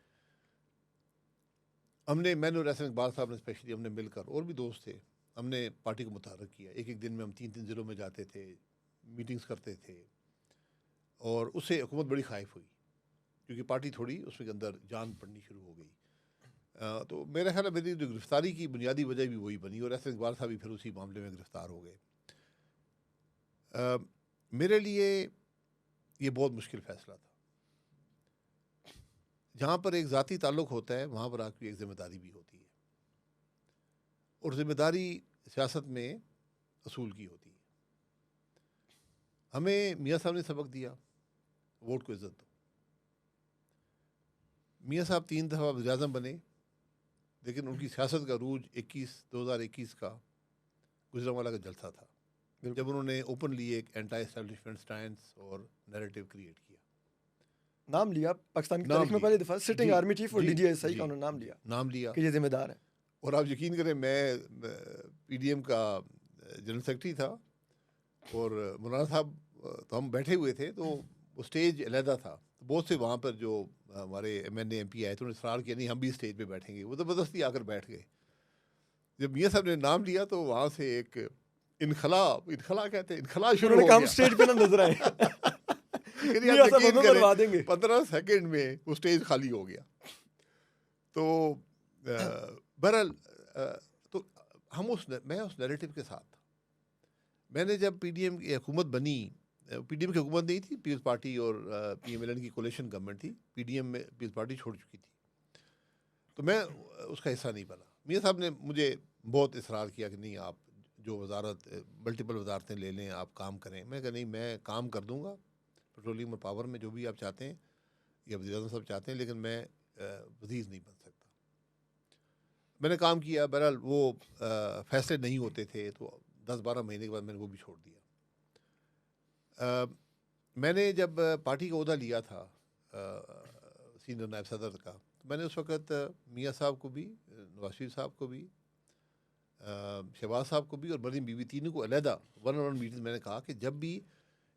मैंने और एहसन इकबाल साहब ने स्पेशली हमने मिलकर, और भी दोस्त थे, हमने पार्टी को मुतहर्रिक किया। एक एक दिन में हम 3-3 ज़िलों में जाते थे, मीटिंग्स करते थे, और उससे हुकूमत बड़ी खाइफ हुई क्योंकि पार्टी थोड़ी उसके अंदर जान पड़नी शुरू हो गई। तो मेरा ख्याल है मेरी जो गिरफ्तारी की बुनियादी वजह भी वही बनी, और एहसन इकबाल साहब भी फिर उसी मामले में गिरफ्तार हो गए। मेरे लिए ये बहुत मुश्किल फ़ैसला था। जहाँ पर एक ज़ाती ताल्लुक़ होता है वहाँ पर आपकी एक ज़िम्मेदारी भी होती है, और ज़िम्मेदारी सियासत में असूल की होती है। हमें मियाँ साहब ने सबक दिया, वोट को इज़्ज़त दो। मियाँ साहब 3 दफ़ा वज़ीर-ए-आज़म बने, लेकिन उनकी सियासत का रूज 2021 का गुजरांवाला का जलसा था, जब उन्होंने ओपनली एक एंटी एस्टैब्लिशमेंट स्टैंस और नैरेटिव क्रिएट किया। नाम लिया पाकिस्तान की तारीख में पहली दफ़ा सिटिंग आर्मी चीफ और डीजीएसआई का उन्होंने नाम लिया कि ये जिम्मेदार है। और आप यकीन करें, मैं पीडीएम का जनरल सेक्रेटरी था, और मौलाना साहब तो हम बैठे हुए थे, तो वो स्टेज अलहदा था। तो बहुत से वहाँ पर जो हमारे एमएनए एमपी आए थे, उन्होंने इसरार किया नहीं हम भी स्टेज पे बैठेंगे। वो ज़बरदस्ती आकर बैठ गए। जब मियाँ साहब ने नाम लिया तो वहाँ से एक इनखला कहते हैं, इनखला शुरू हो गया। स्टेज पे ना नजर आए। 15 सेकंड में वो स्टेज खाली हो गया। तो बहरहाल तो मैं उस नैरेटिव के साथ था। मैंने जब पीडीएम की हुकूमत बनी, पीडीएम की हुकूमत नहीं थी, पीपल्स पार्टी और पीएमएलएन की कोलिशन गवर्नमेंट थी। पीडीएम में पीपल्स पार्टी छोड़ चुकी थी, तो मैं उसका हिस्सा नहीं बना। मियाँ साहब ने मुझे बहुत इसरार किया कि नहीं, आप जो वजारत मल्टीपल वजारतें ले लें, आप काम करें। मैं कहा नहीं, मैं काम कर दूंगा पेट्रोलियम और पावर में, जो भी आप चाहते हैं या वज़ीर-ए-आज़म साहब चाहते हैं, लेकिन मैं वज़ीर नहीं बन सकता। मैंने काम किया। बहरहाल वो फैसले नहीं होते थे, तो 10-12 महीने के बाद मैंने वो भी छोड़ दिया। मैंने जब पार्टी का ओहदा लिया था सीनियर नायब सदर का, तो मैंने उस वक़्त मियाँ साहब को भी, नवाज शरीफ साहब को भी, शहबाज साहब को भी और मरीम बीबी, तीनों को अलहदा 1-on-1 मीटिंग मैंने कहा कि जब भी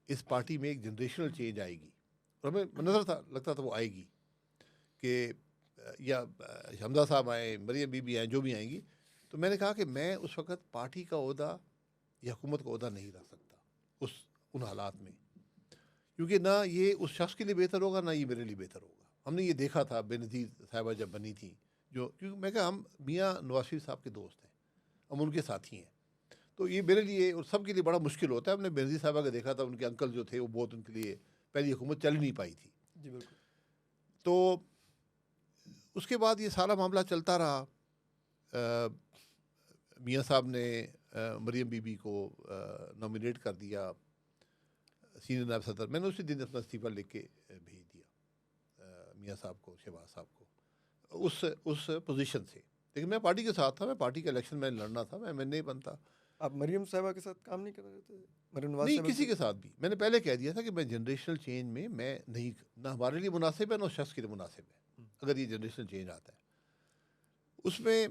इस पार्टी में एक जनरेशनल चेंज आएगी, और हमें नज़र था, लगता था वो आएगी, कि या हमजा साहब आए, मरीम बीबी आए, जो भी आएंगी, तो मैंने कहा कि मैं उस वक़्त पार्टी का ओहदा या हुकूमत का ओहदा नहीं रख सकता उन हालात में, क्योंकि ना ये उस शख्स के लिए बेहतर होगा, ना ये मेरे लिए बेहतर होगा। हमने ये देखा था बेनज़ीर साहिबा जब बनी थी, क्योंकि मैं कहा हम मियाँ नवाज शरीफ साहब के दोस्त हैं, हम उनके साथी हैं, तो ये मेरे लिए और सब के लिए बड़ा मुश्किल होता है। हमने बेनज़ीर साहिबा का देखा था, उनके अंकल जो थे वो बहुत उनके लिए पहली हुकूमत चल नहीं पाई थी। जी बिल्कुल। तो उसके बाद ये सारा मामला चलता रहा। मियाँ साहब ने मरीम बीबी को नॉमिनेट कर दिया सीनियर नायब सदर। मैंने उसी दिन अपना इस्तीफ़ा लिख के भेज दिया मियाँ साहब को, शहबाज साहब को, उस पोजीशन से। लेकिन मैं पार्टी के साथ था, मैं पार्टी का इलेक्शन में लड़ना था, मैं नहीं बनता। आप मरीम साहिबा के साथ काम नहीं कर रहे थे? मरीम नवाज नहीं, साहिबा किसी के साथ भी। मैंने पहले कह दिया था कि मैं जनरेशनल चेंज में मैं नहीं, ना हमारे लिए मुनासिब है, ना उस शख्स के लिए मुनासिब है, अगर ये जनरेशनल चेंज आता है। उसमें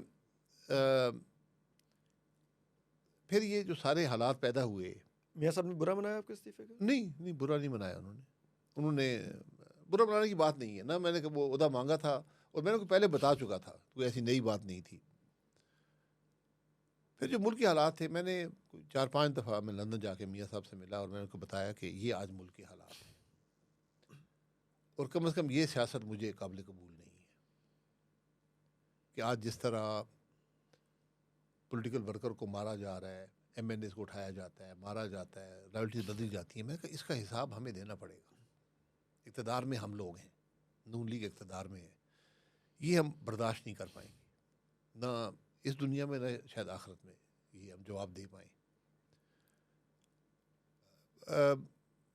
फिर ये जो सारे हालात पैदा हुए, मियाँ साहब ने बुरा मनाया आपके इस्तीफे को? नहीं बुरा नहीं मनाया उन्होंने बुरा मनाने की बात नहीं है ना, मैंने वो ओहदा मांगा था और मैंने उनको पहले बता चुका था, कोई ऐसी नई बात नहीं थी। फिर जो मुल्क के हालात थे, मैंने 4-5 दफ़ा मैं लंदन जाके मियाँ साहब से मिला और मैंने उनको बताया कि ये आज मुल्क के हालात हैं और कम से कम ये सियासत मुझे काबिल कबूल नहीं है कि आज जिस तरह पॉलिटिकल वर्कर को मारा जा रहा है, MNAs को उठाया जाता है, मारा जाता है, रॉयल्टीज बदली जाती है। मैंने कहा इसका हिसाब हमें देना पड़ेगा। इक़्तिदार में हम लोग हैं, नून लीग इक़्तिदार में है, ये हम बर्दाश्त नहीं कर पाएंगे, ना इस दुनिया में ना शायद आखिरत में ये हम जवाब दे पाएँ।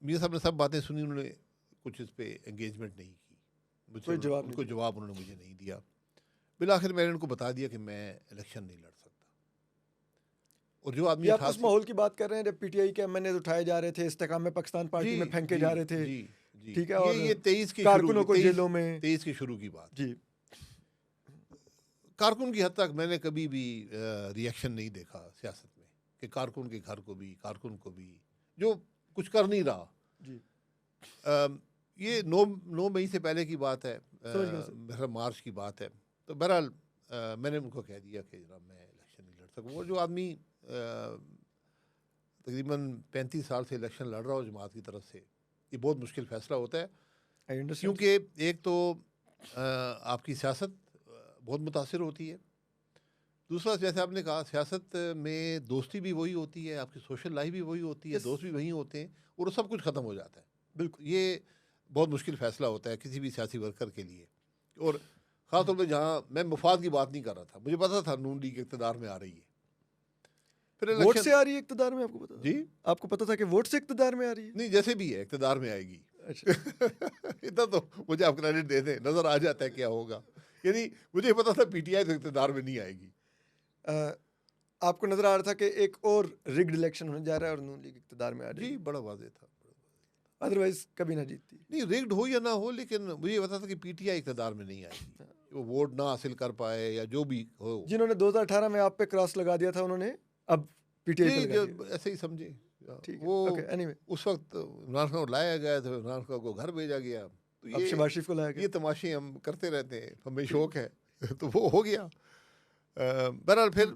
मियाँ साहब ने सब बातें सुनी, उन्होंने कुछ इस पर एंगेजमेंट नहीं की, मुझसे कोई जवाब उन्होंने मुझे नहीं दिया। बिलाखिर मैंने उनको बता दिया कि मैं इलेक्शन नहीं लड़ सकता। और जो आदमी आप उस माहौल की बात कर रहे हैं जब PTI के MNAs उठाए जा रहे थे, इस्तेकाम पाकिस्तान पार्टी में फेंके जा रहे थे, ठीक है, और ये 23 के कारकुनों को जेलों में, 23 के शुरू की बात जी। कारकुन की हद तक मैंने कभी भी रिएक्शन नहीं देखा सियासत में कि कारकुन के घर को भी, कारकुन को भी जो कुछ कर नहीं रहा जी। ये 9 मई से पहले की बात है, मेरा मार्च की बात है। तो बहरहाल मैंने उनको कह दिया कि जनाब मैं इलेक्शन नहीं लड़ सकूँ। वो जो आदमी तकरीबन 35 साल से इलेक्शन लड़ रहा हो जमात की तरफ से, ये बहुत मुश्किल फ़ैसला होता है, क्योंकि एक तो आपकी सियासत बहुत मुतासिर होती है, दूसरा जैसे आपने कहा सियासत में दोस्ती भी वही होती है, आपकी सोशल लाइफ भी वही होती है, दोस्त भी वही होते हैं और सब कुछ ख़त्म हो जाता है। बिल्कुल, ये बहुत मुश्किल फ़ैसला होता है किसी भी सियासी वर्कर के लिए। और ख़ासतौर पर जहाँ मैं मुफाद की बात नहीं कर रहा था, मुझे पता था नून लीग इक़्तिदार में आ रही है, फिर वोट से आ रही है इक़्तिदार में, आपको पता था? जी, आपको पता था कि वोट से इक़्तिदार में आ रही है? नहीं, जैसे भी है इक़्तिदार में आएगी। अच्छा। इतना तो मुझे आप क्रेडिट दे दें, नज़र आ जाता है क्या होगा। यानी मुझे पता था PTI तो इक़्तिदार में नहीं आएगी। आपको नज़र आ रहा था कि एक और रिग्ड इलेक्शन होने जा रहा है और नून लीग इक़्तिदार में आ रही है? जी, बड़ा वाज़ेह था। अदरवाइज कभी ना जीतती। नहीं, रिग्ड हो या ना हो, लेकिन मुझे पता था कि PTI इक़्तिदार में नहीं आएगी, वो वोट ना हासिल कर पाए या जो भी हो। जिन्होंने 2018 में आप पे क्रॉस लगा दिया था, उन्होंने अब PTI पे लगा दिया। ऐसे ही समझे वो anyway. उस वक्त इमरान खान को लाया गया था, इमरान खान को घर भेजा गया, तो अब शहबाज शरीफ को लाया गया। ये तमाशे हम करते रहते हैं, हमें शौक है। तो वो हो गया। बहरहाल फिर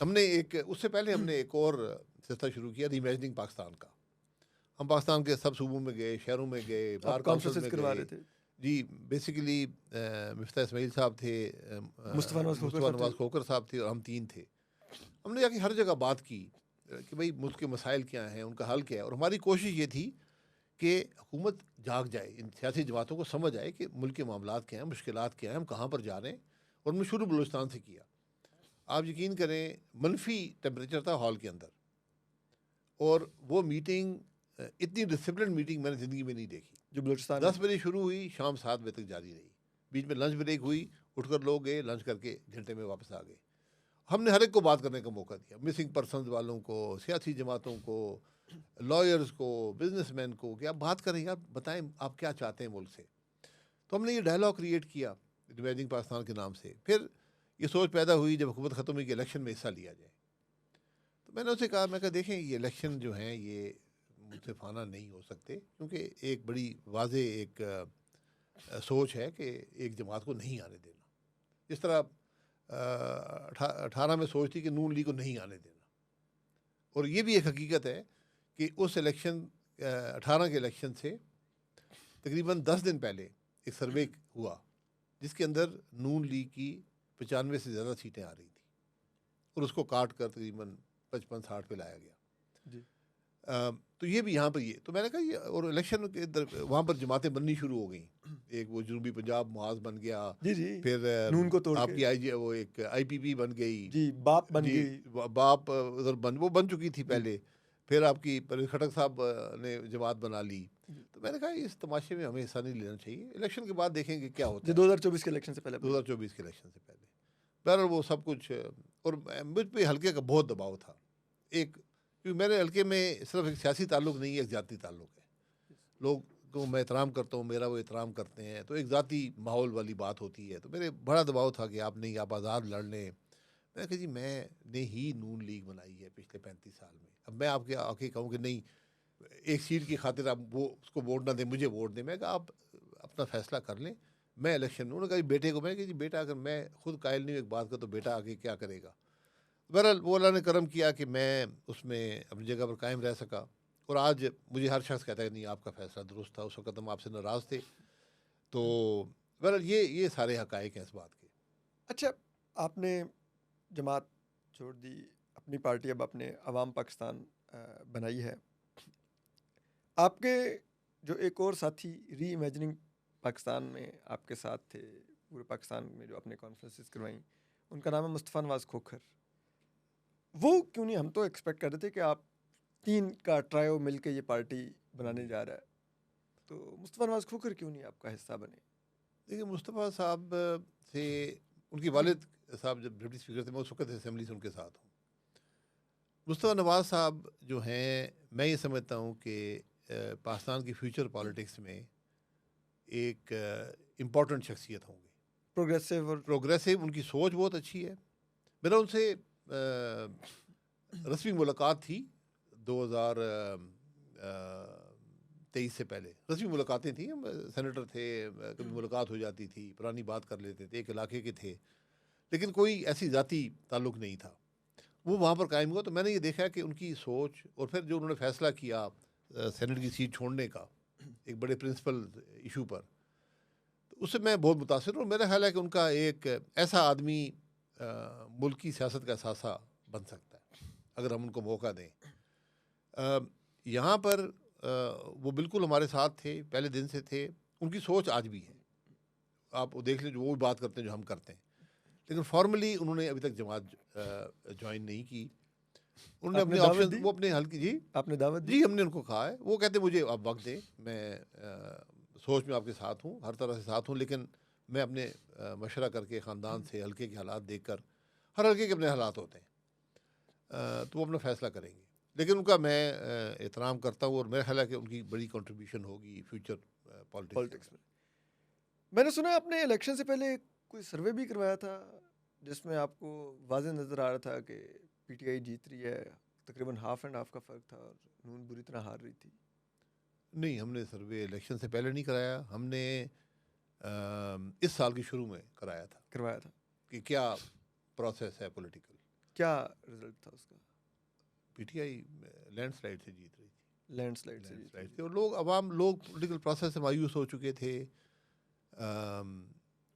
हमने उससे पहले हमने एक और सिलसिला शुरू किया, रीइमेजिनिंग पाकिस्तान का। हम पाकिस्तान के सब सूबों में गए, शहरों में गए, बाहर कॉन्फ्रेंस करवा रहे थे। जी, बेसिकली मिफ्ता इस्माइल साहब थे, मुस्तफ़ा नवाज़ खोकर साहब थे और हम 3 थे। हमने जाके हर जगह बात की कि भाई मुल्क के मसाइल क्या हैं, उनका हल क्या है। और हमारी कोशिश ये थी कि हुकूमत जाग जाए, इन सियासी जमातों को समझ आए कि मुल्क के मामलात क्या हैं, मुश्किलात क्या हैं, हम कहाँ पर जा रहे हैं। और हमने शुरू बलूचिस्तान से किया। आप यकीन करें, मनफी टेम्परेचर था हॉल के अंदर, और वो मीटिंग इतनी डिसिप्लिन मीटिंग मैंने ज़िंदगी में नहीं देखी। जो बलूचिस्तान 10 बजे शुरू हुई, शाम 7 बजे तक जारी रही। बीच में लंच ब्रेक हुई, उठकर लोग गए, लंच करके घंटे में वापस आ गए। हमने हर एक को बात करने का मौका दिया, मिसिंग पर्सनस वालों को, सियासी जमातों को, लॉयर्स को, बिजनेसमैन को, कि आप बात करें यार, बताएं आप क्या चाहते हैं मुल्क से। तो हमने ये डायलॉग क्रिएट किया रीइमेजिनिंग पाकिस्तान के नाम से। फिर ये सोच पैदा हुई जब हुकूमत ख़त्म हुई कि इलेक्शन में हिस्सा लिया जाए। तो मैंने उससे कहा, मैं कहा देखें ये इलेक्शन जो हैं ये मुतफ़ाना नहीं हो सकते, क्योंकि एक बड़ी वाज़ेह एक सोच है कि एक जमात को नहीं आने देना। जिस तरह 18 में सोच थी कि नून लीग को नहीं आने देना, और ये भी एक हकीकत है कि उस इलेक्शन 18 के इलेक्शन से तकरीबन 10 दिन पहले एक सर्वे हुआ जिसके अंदर नून लीग की 95 से ज़्यादा सीटें आ रही थी, और उसको काट कर तकरीबन 55-60 पे लाया गया जी। तो ये भी यहाँ पर ये, तो मैंने कहा ये, और इलेक्शन के वहाँ पर जमातें बननी शुरू हो गई। एक वो जनूबी पंजाब मुआज बन गया जी जी, फिर नून को तोड़ आपकी वो एक IPP बन गई जी, बाप बन गई, बाप उधर वो बन चुकी थी पहले। फिर आपकी परवेज़ खटक साहब ने जमात बना ली। तो मैंने कहा इस तमाशे में हमें हिस्सा नहीं लेना चाहिए, इलेक्शन के बाद देखेंगे क्या होता है। 2024 के इलेक्शन से पहले, 2024 के इलेक्शन से पहले बहरहाल वो सब कुछ, और मुझ पर हल्के का बहुत दबाव था। क्योंकि मेरे हल्के में सिर्फ एक सियासी ताल्लुक़ नहीं है, एक ज़ाती ताल्लुक़ है। लोग को मैं एहतराम करता हूँ, मेरा वो एहतराम करते हैं, तो एक ज़ाती माहौल वाली बात होती है। तो मेरे बड़ा दबाव था कि आप नहीं, आप आज़ाद लड़ लें, मैंने कहा जी मैंने ही नून लीग बनाई है पिछले 35 साल में, अब मैं आपके आके कहूँ कि नहीं एक सीट की खातिर आप वो उसको वोट ना दें मुझे वोट दें। मैं कहा आप अपना फैसला कर लें, मैं इलेक्शन में। उन्होंने कहा बेटे को, मैं कहा जी बेटा अगर मैं खुद कायल नहीं हूँ एक बात का तो बेटा आगे क्या करेगा। बहरहाल वो अल्लाह ने करम किया कि मैं उसमें अपनी जगह पर कायम रह सका। और आज मुझे हर शख्स कहता है नहीं आपका फैसला दुरुस्त था, उस वक्त हम आपसे नाराज़ थे। तो बहरहाल ये सारे हकायक हैं इस बात के। अच्छा, आपने जमात छोड़ दी, अपनी पार्टी अब आपने अवाम पाकिस्तान बनाई है। आपके जो एक और साथी री इमेजिनिंग पाकिस्तान में आपके साथ थे, पूरे पाकिस्तान में जो आपने कॉन्फ्रेंसेस करवाई, उनका नाम है मुस्तफ़ा नवाज़ खोखर। वो क्यों नहीं, हम तो एक्सपेक्ट कर रहे थे कि आप तीन का ट्रायो मिलके ये पार्टी बनाने जा रहा है, तो मुस्तफ़ा नवाज़ खोखर क्यों नहीं आपका हिस्सा बने? देखिए मुस्तफ़ा साहब से उनके वालिद साहब जब डिप्टी स्पीकर थे, मैं उस वक्त असेंबली से उनके साथ हूँ। मुस्तफ़ा नवाज़ साहब जो हैं, मैं ये समझता हूँ कि पाकिस्तान की फ्यूचर पॉलिटिक्स में एक इम्पॉर्टेंट शख्सियत होंगे। प्रोग्रेसिव और प्रोग्रेसिव, उनकी सोच बहुत अच्छी है। मेरा उनसे रस्मी मुलाकात थी 2023 से पहले। रस्मी मुलाकातें थी, हम सेनेटर थे, कभी मुलाकात हो जाती थी, पुरानी बात कर लेते थे, एक इलाके के थे, लेकिन कोई ऐसी ज़ाती ताल्लुक़ नहीं था। वो वहाँ पर कायम हुआ। तो मैंने ये देखा कि उनकी सोच, और फिर जो उन्होंने फ़ैसला किया सेनेट की सीट छोड़ने का एक बड़े प्रिंसिपल इशू पर, तो उससे मैं बहुत मुतासिर हूँ। और मेरा ख्याल है कि उनका एक ऐसा आदमी मुल्क की सियासत का सासा बन सकता है अगर हम उनको मौका दें। यहाँ पर वो बिल्कुल हमारे साथ थे, पहले दिन से थे। उनकी सोच आज भी है, आप वो देख लें, जो वो भी बात करते हैं जो हम करते हैं। लेकिन फॉर्मली उन्होंने अभी तक जमात ज्वाइन नहीं की। उन्होंने आपने अपने दावत ऑप्शन दी? वो अपने हल की जी आपने दावत दी? जी हमने उनको कहा है। वो कहते मुझे आप वक्त दें, मैं सोच में आपके साथ हूँ, हर तरह से साथ हूँ, लेकिन मैं अपने मशवरा करके ख़ानदान से हल्के के हालात देखकर, हर हल्के के अपने हालात होते हैं, तो वो अपना फ़ैसला करेंगे। लेकिन उनका मैं एहतराम करता हूँ और मेरा ख्याल है कि उनकी बड़ी कंट्रीब्यूशन होगी फ्यूचर पॉलिटिक्स पॉलिटिक्स में मैंने सुना आपने इलेक्शन से पहले कोई सर्वे भी करवाया था, जिसमें आपको वाज़ेह नज़र आ रहा था कि पीटीआई जीत रही है, तकरीबन हाफ एंड हाफ का फ़र्क था और नून बुरी तरह हार रही थी। नहीं, हमने सर्वे इलेक्शन से पहले नहीं कराया। हमने इस साल के शुरू में कराया था करवाया था। कि क्या प्रोसेस है पॉलिटिकल। क्या रिजल्ट था उसका? पीटीआई लैंडस्लाइड से जीत रही थी। लैंडस्लाइड से जीत लैंडस्लाइड रही से, और लोग पॉलिटिकल प्रोसेस से मायूस हो चुके थे।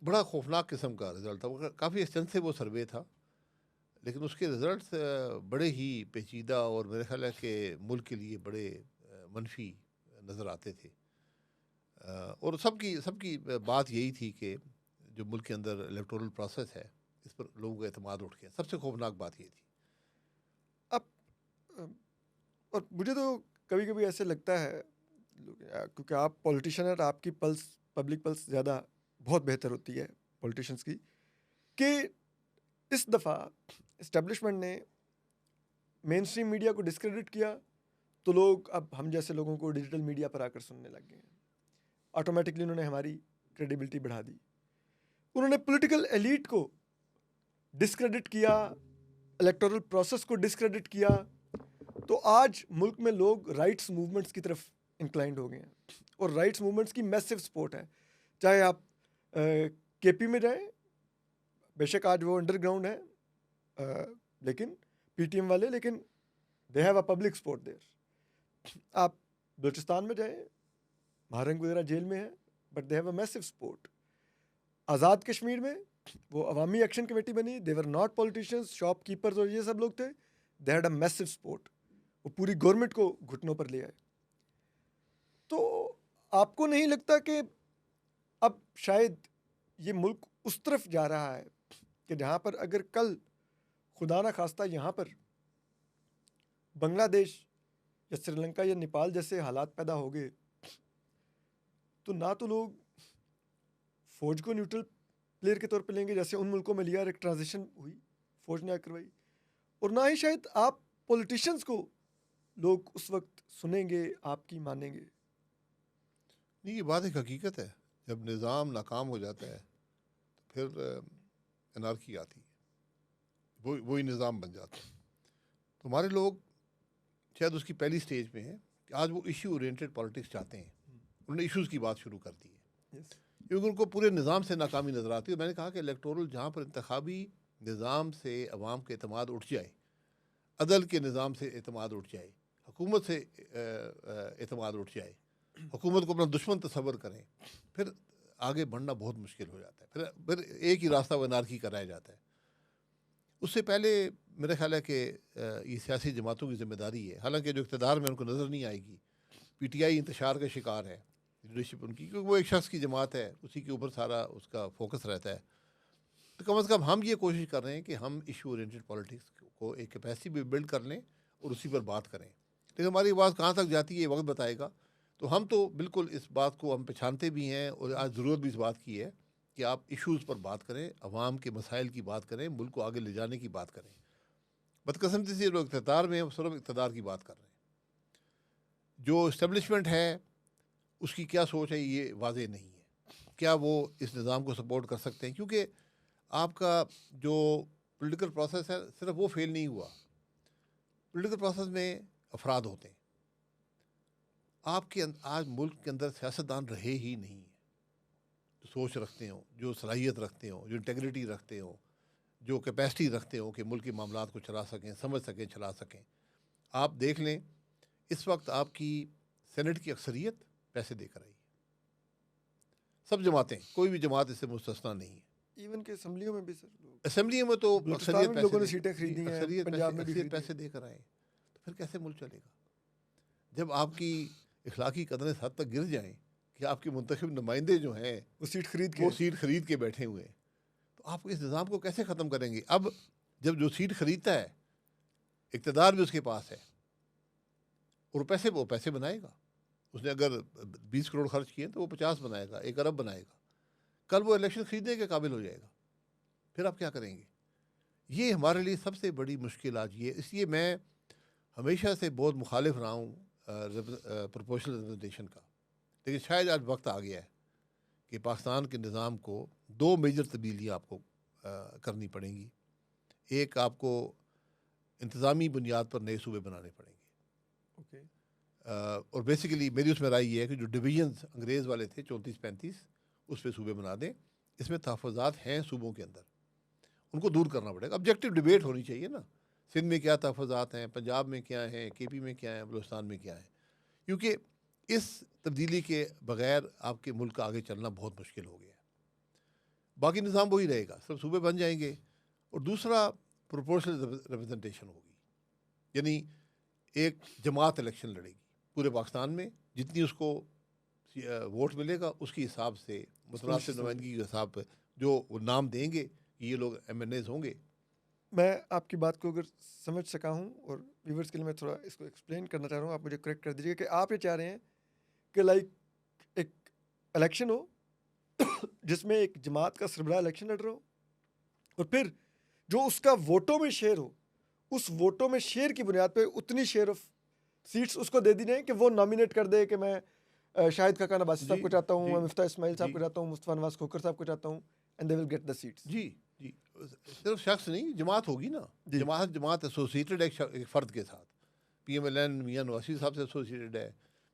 बड़ा खौफनाक किस्म का रिज़ल्ट था। वो काफ़ी एक्सटेंसिव वो सर्वे था, लेकिन उसके रिज़ल्ट्स बड़े ही पेचीदा और मेरे ख्याल है कि मुल्क के लिए बड़े मनफी नज़र आते थे। और सबकी सबकी बात यही थी कि जो मुल्क के अंदर इलेक्टोरल प्रोसेस है, इस पर लोगों का एतमाद उठ गया। सबसे खौफनाक बात ये थी। अब अ, और मुझे तो कभी कभी ऐसे लगता है, क्योंकि आप पॉलिटिशियन हैं, आपकी पल्स, पब्लिक पल्स ज़्यादा बहुत बेहतर होती है पॉलिटिशियंस की, कि इस दफ़ा इस्टेब्लिशमेंट ने मेन स्ट्रीम मीडिया को डिस्क्रेडिट किया, तो लोग अब हम जैसे लोगों को डिजिटल मीडिया पर आकर सुनने लग गए हैं। ऑटोमेटिकली उन्होंने हमारी क्रेडिबिलिटी बढ़ा दी। उन्होंने पॉलिटिकल एलीट को डिस्क्रेडिट किया, इलेक्टोरल प्रोसेस को डिस्क्रेडिट किया, तो आज मुल्क में लोग राइट्स मूवमेंट्स की तरफ इंक्लाइंड हो गए हैं और राइट्स मूवमेंट्स की मैसिव सपोर्ट है। चाहे आप केपी में जाएं, बेशक आज वो अंडरग्राउंड है, लेकिन पीटीएम वाले, लेकिन they have a public support there. आप बलूचिस्तान में जाएं, महारंग वगैरह जेल में है, but they have a massive support. Azad Kashmir में वो अवामी एक्शन कमेटी बनी, they were not politicians, shopkeepers और ये सब लोग थे, they had a massive support. वो पूरी गवर्नमेंट को घुटनों पर ले आए। तो आपको नहीं लगता कि अब शायद ये मुल्क उस तरफ जा रहा है कि जहाँ पर अगर कल खुदा ना खास्ता यहाँ पर बांग्लादेश या श्रीलंका या नेपाल जैसे हालात पैदा हो गए, तो ना तो लोग फौज को न्यूट्रल प्लेयर के तौर पे लेंगे, जैसे उन मुल्कों में लिया, एक ट्रांजिशन हुई, फौज ने करवाई, और ना ही शायद आप पॉलिटिशियंस को लोग उस वक्त सुनेंगे, आपकी मानेंगे। नहीं, ये बात एक हकीकत है। जब निज़ाम नाकाम हो जाता है तो फिर एनार्की आती है। वही निज़ाम बन जाता है। तो हमारे लोग शायद उसकी पहली स्टेज पे हैं कि आज वो इशू ओरिएंटेड पॉलिटिक्स चाहते हैं। उन्होंने इश्यूज़ की बात शुरू कर दी है यस क्योंकि उनको पूरे निज़ाम से नाकामी नज़र आती है। मैंने कहा कि इलेक्टोरल जहाँ पर इंतखाबी निज़ाम से अवाम के एतमाद उठ जाए, अदल के निज़ाम से एतमाद उठ जाए, हुकूमत से एतमाद उठ जाए, हुकूमत को अपना दुश्मन तस्वर करें, फिर आगे बढ़ना बहुत मुश्किल हो जाता है। फिर एक ही रास्ता अनारकी का रह जाता है। उससे पहले मेरा ख्याल है कि ये सियासी जमातों की जिम्मेदारी है, हालांकि जो इक़्तिदार में उनको नज़र नहीं आएगी। पीटीआई इंतशार का शिकार है, लीडरशिप उनकी, क्योंकि वो एक शख्स की जमात है, उसी के ऊपर सारा उसका फोकस रहता है। तो कम अज़ कम हम ये कोशिश कर रहे हैं कि हम इशू ओरिएंटेड पॉलिटिक्स को एक कैपेसिटी भी बिल्ड कर लें और उसी पर बात करें। लेकिन हमारी आवाज़ कहाँ तक जाती है ये वक्त बताएगा। तो हम तो बिल्कुल इस बात को हम पहचानते भी हैं और आज ज़रूरत भी इस बात की है कि आप इश्यूज़ पर बात करें, अवाम के मसाइल की बात करें, मुल्क को आगे ले जाने की बात करें। बदकिस्मती से लोग इक़्तिदार में हैं, वो सिर्फ इक़्तिदार की बात कर रहे हैं। जो इस्टेब्लिशमेंट है उसकी क्या सोच है ये वाज़ेह नहीं है। क्या वो इस निज़ाम को सपोर्ट कर सकते हैं? क्योंकि आपका जो पॉलिटिकल प्रोसेस है सिर्फ वो फेल नहीं हुआ। पॉलिटिकल प्रोसेस में अफराद होते हैं। आपके आज मुल्क के अंदर सियासतदान रहे ही नहीं है जो सोच रखते हो, जो सलाहियत रखते हो, जो इंटेग्रिटी रखते हो, जो कैपेसिटी रखते हो कि मुल्क के मामलात को चला सकें, समझ सकें, चला सकें। आप देख लें इस वक्त आपकी सेनेट की अक्सरियत पैसे देकर आई है। सब जमातें, कोई भी जमात इससे मुस्तस्ना नहीं है। इवन के असम्बलियों में भी सर लोग, असेंबलियों में तो बलूचिस्तान अक्सरियत में भी पैसे लोगों ने दे- सीटें खरीदी हैं, अक्सरियत पंजाब में भी अक्सरियत खरीदी पैसे देकर आए, तो फिर कैसे मुल्क चलेगा? जब आपकी इखलाकी कदरें इस हद तक गिर जाएं कि आपके मुंतखब नुमाइंदे जो हैं वो सीट खरीद वो के सीट खरीद के बैठे हुए हैं, तो आप इस निज़ाम को कैसे ख़त्म करेंगे? अब जब जो सीट खरीदता है इक़्तिदार भी उसके पास है और वो पैसे बनाएगा। उसने अगर 20 करोड़ खर्च किए तो वो 50 बनाएगा, 1 अरब बनाएगा। कल वो इलेक्शन खरीदने के काबिल हो जाएगा। फिर आप क्या करेंगे? ये हमारे लिए सबसे बड़ी मुश्किल आज ये, इसलिए मैं हमेशा से बहुत मुखालिफ रहा हूँ प्रोपोर्शनल रिप्रेजेंटेशन का। लेकिन शायद आज वक्त आ गया है कि पाकिस्तान के निज़ाम को 2 मेजर तब्दीलियाँ आपको करनी पड़ेंगी। एक, आपको इंतज़ामी बुनियाद पर नए सूबे बनाने पड़ेंगे। ओके और बेसिकली मेरी उसमें राय ये है कि जो डिवीजन्स अंग्रेज़ वाले थे 34-35 उस पर सूबे बना दें। इसमें तहफ़्फ़ुज़ात हैं सूबों के अंदर, उनको दूर करना पड़ेगा। ऑब्जेक्टिव डिबेट होनी चाहिए ना, सिंध में क्या तहफ़्फ़ुज़ात हैं, पंजाब में क्या हैं, केपी में क्या है, बलूचिस्तान में क्या है। क्योंकि इस तब्दीली के बग़ैर आपके मुल्क का आगे चलना बहुत मुश्किल हो गया है। बाकी निज़ाम वही रहेगा, सब सूबे बन जाएंगे। और दूसरा, प्रोपोर्शनल रिप्रेजेंटेशन होगी, यानी एक जमात इलेक्शन लड़ेगी पूरे पाकिस्तान में, जितनी उसको वोट मिलेगा उसके हिसाब से मुतनासिब नुमाइंदगी के हिसाब पर जो वो नाम देंगे कि ये लोग MNAs होंगे। मैं आपकी बात को अगर समझ सका हूँ और व्यूवर्स के लिए मैं थोड़ा इसको एक्सप्लेन करना चाह रहा हूँ, आप मुझे करेक्ट कर दीजिए कि आप ये चाह रहे हैं कि लाइक एक इलेक्शन हो जिसमें एक जमात का सरबराह इलेक्शन लड़ रहा हो और फिर जो उसका वोटों में शेयर हो, उस वोटों में शेयर की बुनियाद पे उतनी शेयर ऑफ सीट्स उसको दे दी जाए कि वो नॉमिनेट कर दे कि मैं शाहिद खाकान अब्बासी साहब को चाहता हूँ, मैं मिफ्ता इस्माइल साहब को चाहता हूँ, मुस्तफा नवाज खोखर साहब को चाहता हूँ, and they will get the seats. जी जी, सिर्फ शख्स नहीं, जमात होगी ना। जमात एसोसिएटेड एक फ़र्द के साथ। PMLN मियां नवासी साहब से एसोसिएटेड है,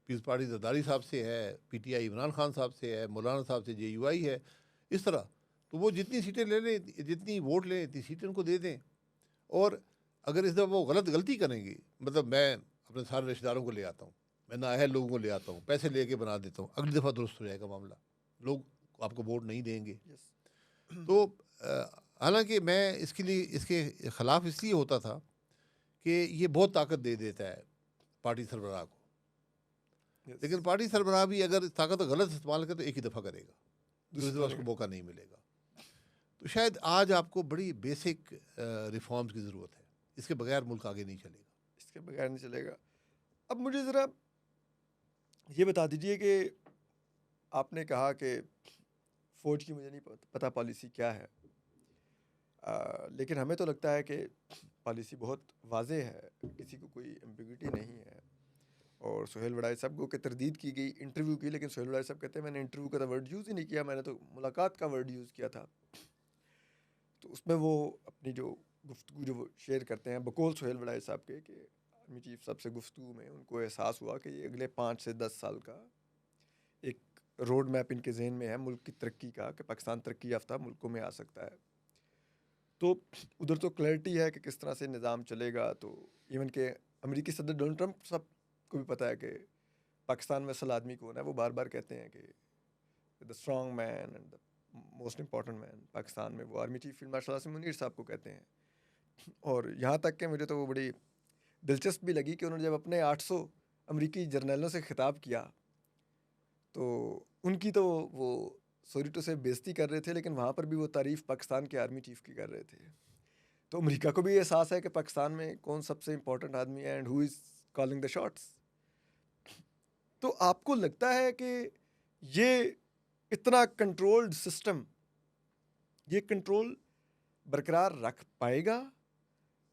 पीपल्स पार्टी जरदारी साहब से है, PTI इमरान खान साहब से है, मौलाना साहब से JUI है। इस तरह तो वो जितनी सीटें ले लें, जितनी वोट लें, इतनी सीटें उनको दे दें। और अगर इस दफ़ा वो गलती करेंगी, मतलब मैं अपने सारे रिश्तेदारों को ले आता हूँ, मैं नाअहल लोगों को ले आता हूँ, पैसे लेके बना देता हूँ, अगली दफ़ा दुरुस्त हो जाएगा मामला, लोग आपको वोट नहीं देंगे। तो हालांकि मैं इसके ख़िलाफ़ इसलिए होता था कि ये बहुत ताकत दे देता है पार्टी सरबराह को। लेकिन पार्टी सरबराह भी अगर इस ताकत का गलत इस्तेमाल करे तो एक ही दफ़ा करेगा, दूसरी दफ़ा उसको मौका नहीं मिलेगा। तो शायद आज आपको बड़ी बेसिक रिफॉर्म्स की ज़रूरत है, इसके बगैर मुल्क आगे नहीं चलेगा। इसके बगैर नहीं चलेगा। अब मुझे ज़रा ये बता दीजिए कि आपने कहा कि फ़ौज की मुझे नहीं पता पॉलिसी क्या है, लेकिन हमें तो लगता है कि पॉलिसी बहुत वाज़ेह है, किसी को कोई एम्बिग्यूटी नहीं है। और सुहेल वड़ाई साहब को तरदीद की गई इंटरव्यू की, लेकिन सुहेल वड़ाई साहब कहते हैं मैंने इंटरव्यू का तो वर्ड यूज़ ही नहीं किया, मैंने तो मुलाकात का वर्ड यूज़ किया था। तो उसमें वो अपनी जो गुफ्तगू जो वो शेयर करते हैं बकौल सुहेल वड़ाई साहब के, कि आर्मी चीफ साहब से गुफ्तगू में उनको एहसास हुआ कि ये अगले 5 से 10 साल का एक रोड मैप इनके जहन में है मुल्क की तरक्की का, कि पाकिस्तान तरक्की याफ्ता मुल्कों में आ सकता है। तो उधर तो क्लैरिटी है कि किस तरह से निज़ाम चलेगा। तो इवन के अमेरिकी सदर डोनाल्ड ट्रंप सब को भी पता है कि पाकिस्तान में असल आदमी कौन है। वो बार बार कहते हैं कि the strong man and the most important man Pakistan में वो army chief field marshal Asim Munir साहब को कहते हैं। और यहाँ तक कि मुझे तो वो बड़ी दिलचस्प भी लगी कि उन्होंने जब अपने 800 अमेरिकी जर्नलों से खिताब किया तो उनकी तो वो सॉरी टू से बेइज्जती कर रहे थे, लेकिन वहाँ पर भी वो तारीफ़ पाकिस्तान के आर्मी चीफ की कर रहे थे। तो अमेरिका को भी एहसास है कि पाकिस्तान में कौन सबसे इम्पोर्टेंट आदमी है and who is calling the shots. तो आपको लगता है कि ये इतना कंट्रोल्ड सिस्टम ये कंट्रोल बरकरार रख पाएगा,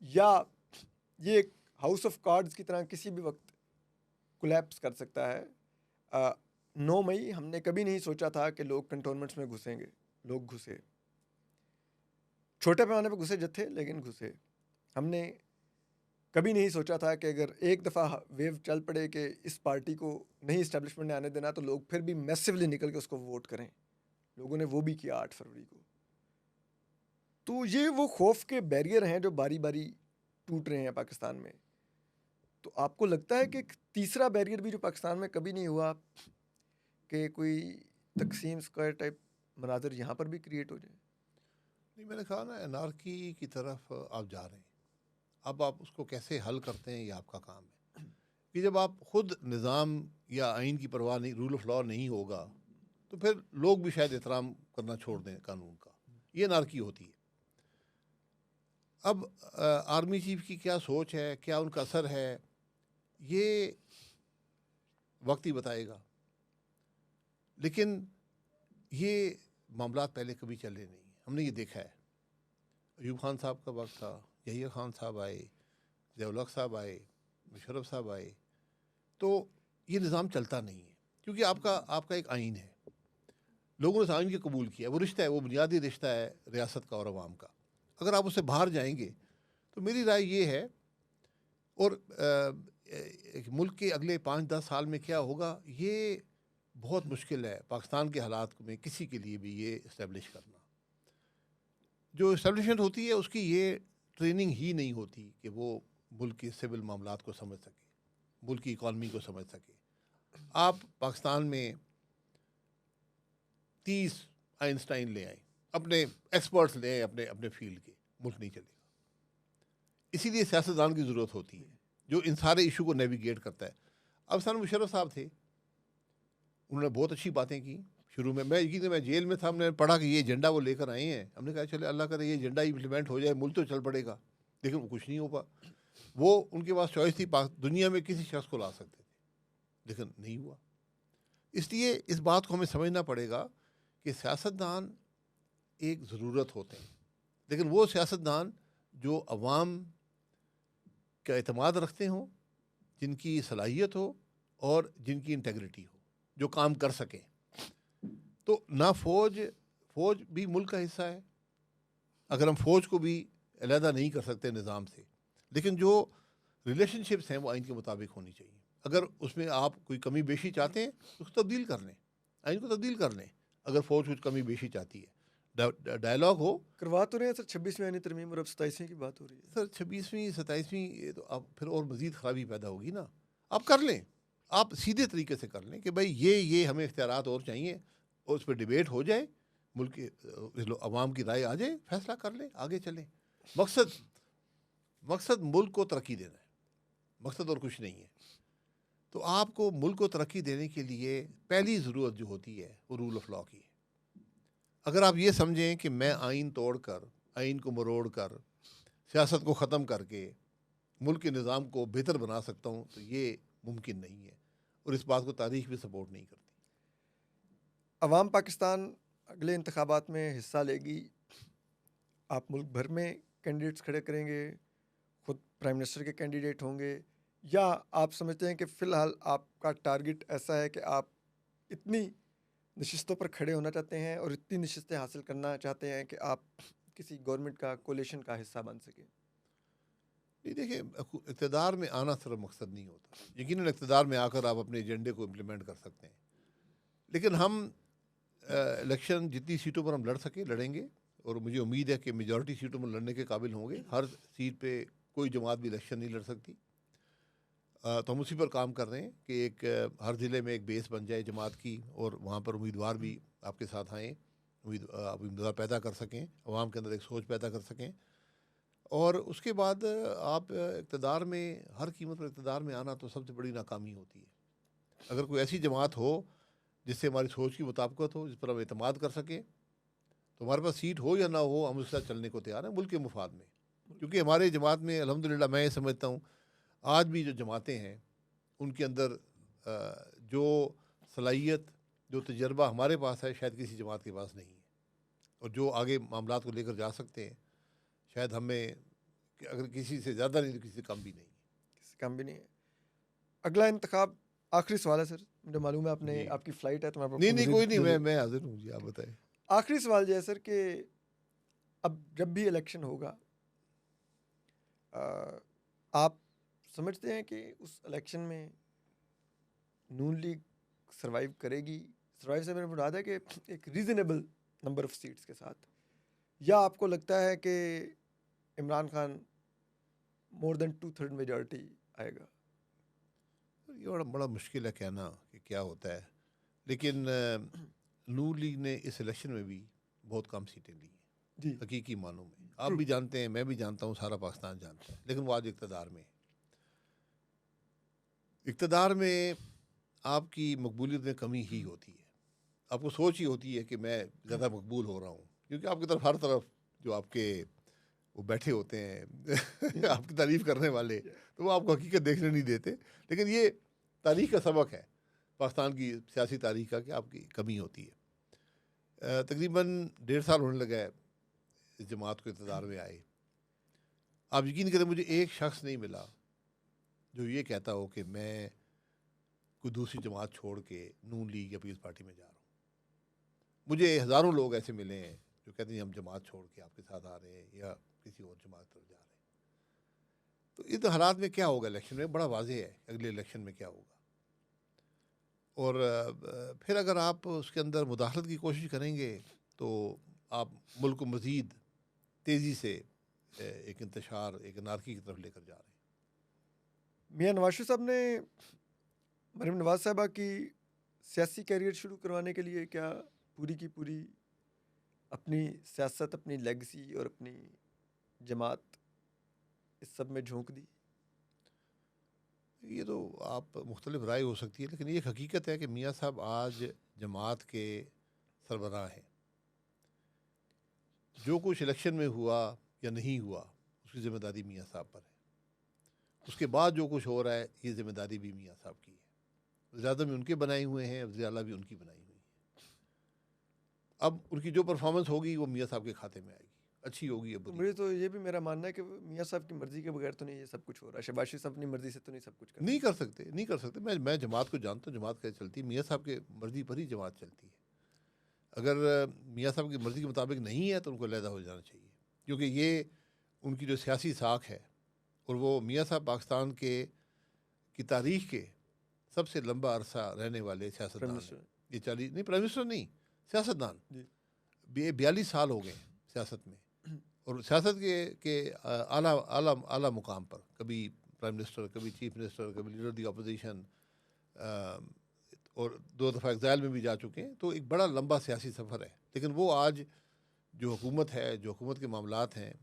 या ये एक हाउस ऑफ कार्ड्स की तरह किसी भी वक्त कोलैप्स कर सकता है? 9 मई हमने कभी नहीं सोचा था कि लोग कंटोनमेंट्स में घुसेंगे। लोग घुसे, छोटे पैमाने पर घुसे जत्थे, लेकिन घुसे। हमने कभी नहीं सोचा था कि अगर एक दफ़ा वेव चल पड़े कि इस पार्टी को नहीं इस्टेब्लिशमेंट ने आने देना, तो लोग फिर भी मैसिवली निकल के उसको वोट करें। लोगों ने वो भी किया 8 फरवरी को। तो ये वो खौफ के बैरियर हैं जो बारी बारी टूट रहे हैं पाकिस्तान में। तो आपको लगता है कि एक तीसरा बैरियर भी जो पाकिस्तान में कभी नहीं हुआ, कि कोई तकसीम स्क्वायर टाइप मनाजर यहाँ पर भी क्रिएट हो जाए? नहीं, मैंने कहा ना, एनार्की की तरफ आप जा रहे हैं। अब आप उसको कैसे हल करते हैं ये आपका काम है। कि जब आप खुद निज़ाम या आइन की परवाह नहीं, रूल ऑफ लॉ नहीं होगा, तो फिर लोग भी शायद एहतराम करना छोड़ दें कानून का। ये एनार्की होती है। अब आर्मी चीफ की क्या सोच है, क्या उनका असर है, ये वक्त ही बताएगा। लेकिन ये मामला पहले कभी चले नहीं, हमने ये देखा है। अयूब खान साहब का वक्त था, यहिया खान साहब आए, ज़िया-उल-हक साहब आए, मुशर्रफ साहब आए, तो ये निज़ाम चलता नहीं है। क्योंकि आपका एक आइन है, लोगों ने उस आइन को कबूल किया। वो रिश्ता है, वो बुनियादी रिश्ता है रियासत का और अवाम का। अगर आप उससे बाहर जाएंगे तो मेरी राय ये है, और एक मुल्क के अगले 5-10 साल में क्या होगा, ये बहुत मुश्किल है पाकिस्तान के हालात में किसी के लिए भी ये इस्टेब्लिश करना। जो इस्टेब्लिशमेंट होती है उसकी ये ट्रेनिंग ही नहीं होती कि वो मुल्क के सिविल मामलात को समझ सके, मुल्क की इकॉनमी को समझ सके। आप पाकिस्तान में 30 आइंस्टाइन ले आए, अपने एक्सपर्ट्स ले आए अपने अपने फील्ड के, मुल्क नहीं चलेगा। इसीलिए सियासतदान की ज़रूरत होती है जो इन सारे इशू को नेविगेट करता है। अब सर मुशर्रफ साहब थे, उन्होंने बहुत अच्छी बातें की शुरू में। मैं जेल में था, हमने पढ़ा कि ये एजेंडा वो लेकर आए हैं। हमने कहा चले अल्लाह करे ये एजेंडा इम्प्लीमेंट हो जाए, मुल्क तो चल पड़ेगा। लेकिन वो कुछ नहीं हो पा। वो उनके पास चॉइस थी, दुनिया में किसी शख्स को ला सकते थे, लेकिन नहीं हुआ। इसलिए इस बात को हमें समझना पड़ेगा कि सियासतदान एक ज़रूरत होते हैं, लेकिन वो सियासतदान जो अवाम का एतमाद रखते हों, जिनकी सलाहियत हो और जिनकी इंटेग्रिटी हो, जो काम कर सकें। तो ना फ़ौज भी मुल्क का हिस्सा है, अगर हम फ़ौज को भी अलहदा नहीं कर सकते निज़ाम से, लेकिन जो रिलेशनशिप्स हैं वो आइन के मुताबिक होनी चाहिए। अगर उसमें आप कोई कमी बेशी चाहते हैं उसको तब्दील कर लें, आइन को तब्दील कर लें। अगर फ़ौज कुछ कमी बेशी चाहती है, डायलॉग हो। करवा तो रहे हैं सर 26वीं आईनी तरमीम, और अब 27वीं की बात हो रही है। सर 26वीं 27वीं ये तो अब फिर और मज़ीद ख़राबी पैदा होगी ना। आप कर लें, आप सीधे तरीके से कर लें कि भाई ये हमें इख्तियारात और चाहिए, और उस पर डिबेट हो जाए, मुल्क के अवाम की राय आ जाए, फैसला कर लें, आगे चलें। मकसद मुल्क को तरक्की देना है, मकसद और कुछ नहीं है। तो आपको मुल्क को तरक्की देने के लिए पहली ज़रूरत जो होती है वो रूल ऑफ लॉ की है। अगर आप ये समझें कि मैं आइन तोड़कर, आइन को मरोड़ कर, सियासत को ख़त्म करके मुल्क के निज़ाम को बेहतर बना सकता हूँ, तो ये मुमकिन नहीं है, और इस बात को तारीख़ भी सपोर्ट नहीं करती। अवाम पाकिस्तान अगले इंतखाबात में हिस्सा लेगी। आप मुल्क भर में कैंडिडेट्स खड़े करेंगे, खुद प्राइम मिनिस्टर के कैंडिडेट होंगे, या आप समझते हैं कि फ़िलहाल आपका टारगेट ऐसा है कि आप इतनी नशिस्तों पर खड़े होना चाहते हैं और इतनी नशिस्तें हासिल करना चाहते हैं कि आप किसी गवर्नमेंट का कोलिशन का हिस्सा बन सके? नहीं, देखिए, इक़्तिदार में आना सिर्फ मकसद नहीं होता। यकीनन इक़्तिदार में आकर आप अपने एजेंडे को इम्प्लीमेंट कर सकते हैं, लेकिन हम इलेक्शन जितनी सीटों पर हम लड़ सके लड़ेंगे, और मुझे उम्मीद है कि मेजॉरिटी सीटों में लड़ने के काबिल होंगे। हर सीट पे कोई जमात भी इलेक्शन नहीं लड़ सकती। तो हम उसी पर काम कर रहे हैं कि हर ज़िले में एक बेस बन जाए जमात की, और वहाँ पर उम्मीदवार भी आपके साथ आएँ, आप उम्मीदवार पैदा कर सकें, अवाम के अंदर एक सोच पैदा कर सकें, और उसके बाद आप इक़्तिदार में, हर कीमत पर इक़्तिदार में आना तो सबसे बड़ी नाकामी होती है। अगर कोई ऐसी जमात हो जिससे हमारी सोच की मुताबिकत हो, जिस पर हम एतमाद कर सकें, तो हमारे पास सीट हो या ना हो, हम उसके साथ चलने को तैयार हैं मुल्क के मुफाद में। क्योंकि हमारे जमात में अल्हम्दुलिल्लाह मैं ये समझता हूँ आज भी जो जमातें हैं उनके अंदर जो सलाहियत, जो तजर्बा हमारे पास है शायद किसी जमात के पास नहीं है, और जो आगे मामलात को लेकर जा सकते हैं शायद हमें, अगर किसी से ज़्यादा नहीं तो किसी से कम भी नहीं। किसी कम भी नहीं है। अगला इंतखाब, आखिरी सवाल है सर, मुझे मालूम है आपने, जी। आपकी फ़्लाइट है तो मैं नहीं कोई नहीं, मैं हाजिर हूँ जी, आप बताएं। आखिरी सवाल ये है सर कि अब जब भी इलेक्शन होगा, आप समझते हैं कि उस इलेक्शन में नून लीग सरवाइव करेगी? सरवाइव से मैंने मुराद है कि एक रीज़नेबल नंबर ऑफ सीट्स के साथ, या आपको लगता है कि Imran Khan more than 2/3 majority आएगा? ये बड़ा मुश्किल है कहना कि क्या होता है, लेकिन नून लीग ने इस इलेक्शन में भी बहुत कम सीटें ली हैं जी, हकीकी मानों में। आप भी जानते हैं, मैं भी जानता हूँ, सारा पाकिस्तान जानता है, लेकिन वो आज इक़्तिदार में है। इक़्तिदार में आपकी मकबूलियत में कमी ही होती है। आपको सोच ही होती है कि मैं ज़्यादा मकबूल हो रहा हूँ, क्योंकि आपकी तरफ हर तरफ जो आपके वो बैठे होते हैं आपकी तारीफ़ करने वाले, तो वो आपको हकीकत देखने नहीं देते। लेकिन ये तारीख़ का सबक है पाकिस्तान की सियासी तारीख़ का कि आपकी कमी होती है। तकरीबन 1.5 साल होने लगा है इस जमात को इक़्तिदार में आए। आप यकीन करें, मुझे एक शख्स नहीं मिला जो ये कहता हो कि मैं कोई दूसरी जमात छोड़ के नून लीग या पीपल्स पार्टी में जा रहा हूँ। मुझे हज़ारों लोग ऐसे मिले हैं जो कहते हैं हम जमात छोड़ के आपके साथ आ रहे हैं या किसी और जमात पर जा रहे हैं। तो इस हालात में क्या होगा इलेक्शन में, बड़ा वाज़ेह है अगले इलेक्शन में क्या होगा। और फिर अगर आप उसके अंदर मुदाखलत की कोशिश करेंगे तो आप मुल्क को मज़ीद तेज़ी से एक इंतशार, एक अनारकी की तरफ लेकर जा रहे हैं। मियाँ नवाज शरीफ साहब ने मरीम नवाज साहबा की सियासी कैरियर शुरू करवाने के लिए क्या पूरी की पूरी अपनी सियासत, अपनी लेगेसी और अपनी जमात इस सब में झोंक दी? ये तो आप मुख्तलिफ राय हो सकती है, लेकिन ये एक हकीकत है कि मियाँ साहब आज जमात के सरबराह हैं। जो कुछ इलेक्शन में हुआ या नहीं हुआ उसकी ज़िम्मेदारी मियाँ साहब पर है। उसके बाद जो कुछ हो रहा है ये ज़िम्मेदारी भी मियाँ साहब की है। वज़ीर-ए-आज़म भी उनके बनाए हुए हैं, वज़ीर आला भी उनकी बनाई हुई है। अब उनकी जो परफॉर्मेंस होगी वो मियाँ साहब के खाते में आएगी, अच्छी होगी या तो बुरी। मुझे तो ये भी मेरा मानना है कि मियाँ साहब की मर्ज़ी के बगैर तो नहीं ये सब कुछ हो रहा है। शहबाज शरीफ साहब अपनी मर्ज़ी से तो नहीं सब कुछ कर नहीं कर सकते। मैं जमात को जानता हूँ, जमात कैसे चलती है। मियाँ साहब के मर्ज़ी पर ही जमात चलती है। अगर मियाँ साहब की मर्ज़ी के मुताबिक नहीं है तो उनको अलहदा हो जाना चाहिए, क्योंकि ये उनकी जो सियासी साख है, और वो मियाँ साहब पाकिस्तान की तारीख़ के सबसे लंबा अरसा रहने वाले सियासतदान हैं। ये 40 नहीं, प्राइम मिनिस्टर नहीं, सियासतदान। 42 साल हो गए सियासत में, और सियासत के आला आला आला मुकाम पर, कभी प्राइम मिनिस्टर, कभी चीफ मिनिस्टर, कभी लीडर दी अपोजिशन, और 2 दफ़ा एग्ज़ाइल में भी जा चुके हैं। तो एक बड़ा लंबा सियासी सफ़र है। लेकिन वो आज जो हुकूमत है, जो हुकूमत के मामलात हैं,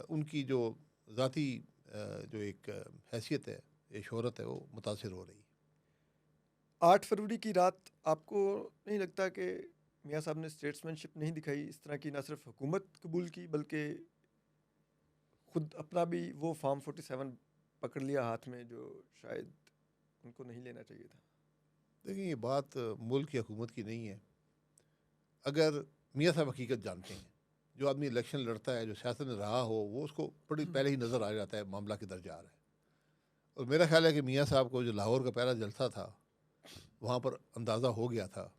उनकी जो ज़ाती जो एक हैसियत है, ये शोहरत है, वो मुतासिर हो रही है। 8 फरवरी की रात आपको नहीं लगता कि मियाँ साहब ने स्टेट्समैनशिप नहीं दिखाई, इस तरह की ना सिर्फ हुकूमत कबूल की बल्कि खुद अपना भी वो फॉर्म 47 पकड़ लिया हाथ में, जो शायद उनको नहीं लेना चाहिए था? देखिए, ये बात मुल्क की हुकूमत की नहीं है। अगर मियाँ साहब हकीकत जानते हैं, जो आदमी इलेक्शन लड़ता है, जो सियासत में रहा हो, वो उसको बड़ी पहले ही नज़र आ जाता है मामला किधर जा रहा है। और मेरा ख्याल है कि मियाँ साहब को जो लाहौर का पहला जलसा था, वहाँ पर अंदाज़ा हो गया था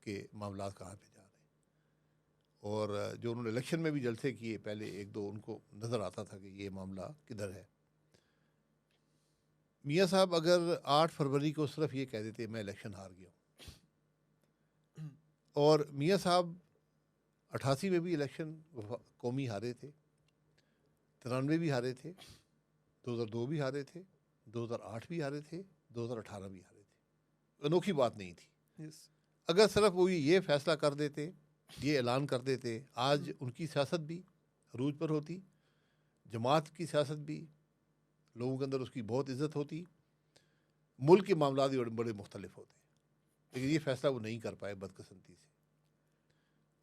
कि मामलात कहाँ पे जा रहे हैं। और जो उन्होंने इलेक्शन में भी जलसे किए पहले एक दो, उनको नज़र आता था कि ये मामला किधर है। मियाँ साहब अगर 8 फरवरी को सिर्फ ये कह देते मैं इलेक्शन हार गया हूँ, और मियाँ साहब 88 में भी इलेक्शन कौमी हारे थे, 93 भी हारे थे, 2002 भी हारे थे, 2008 भी हारे थे, 2018 भी हारे थे। अनोखी बात नहीं थी। यस अगर सिर्फ वो ये फैसला कर देते, ये ऐलान कर देते, आज उनकी सियासत भी अरूज पर होती, जमात की सियासत भी, लोगों के अंदर उसकी बहुत इज्जत होती, मुल्क के मामला भी बड़े मुख्तलिफ होते। लेकिन ये फैसला वो नहीं कर पाए बदकिस्मती से।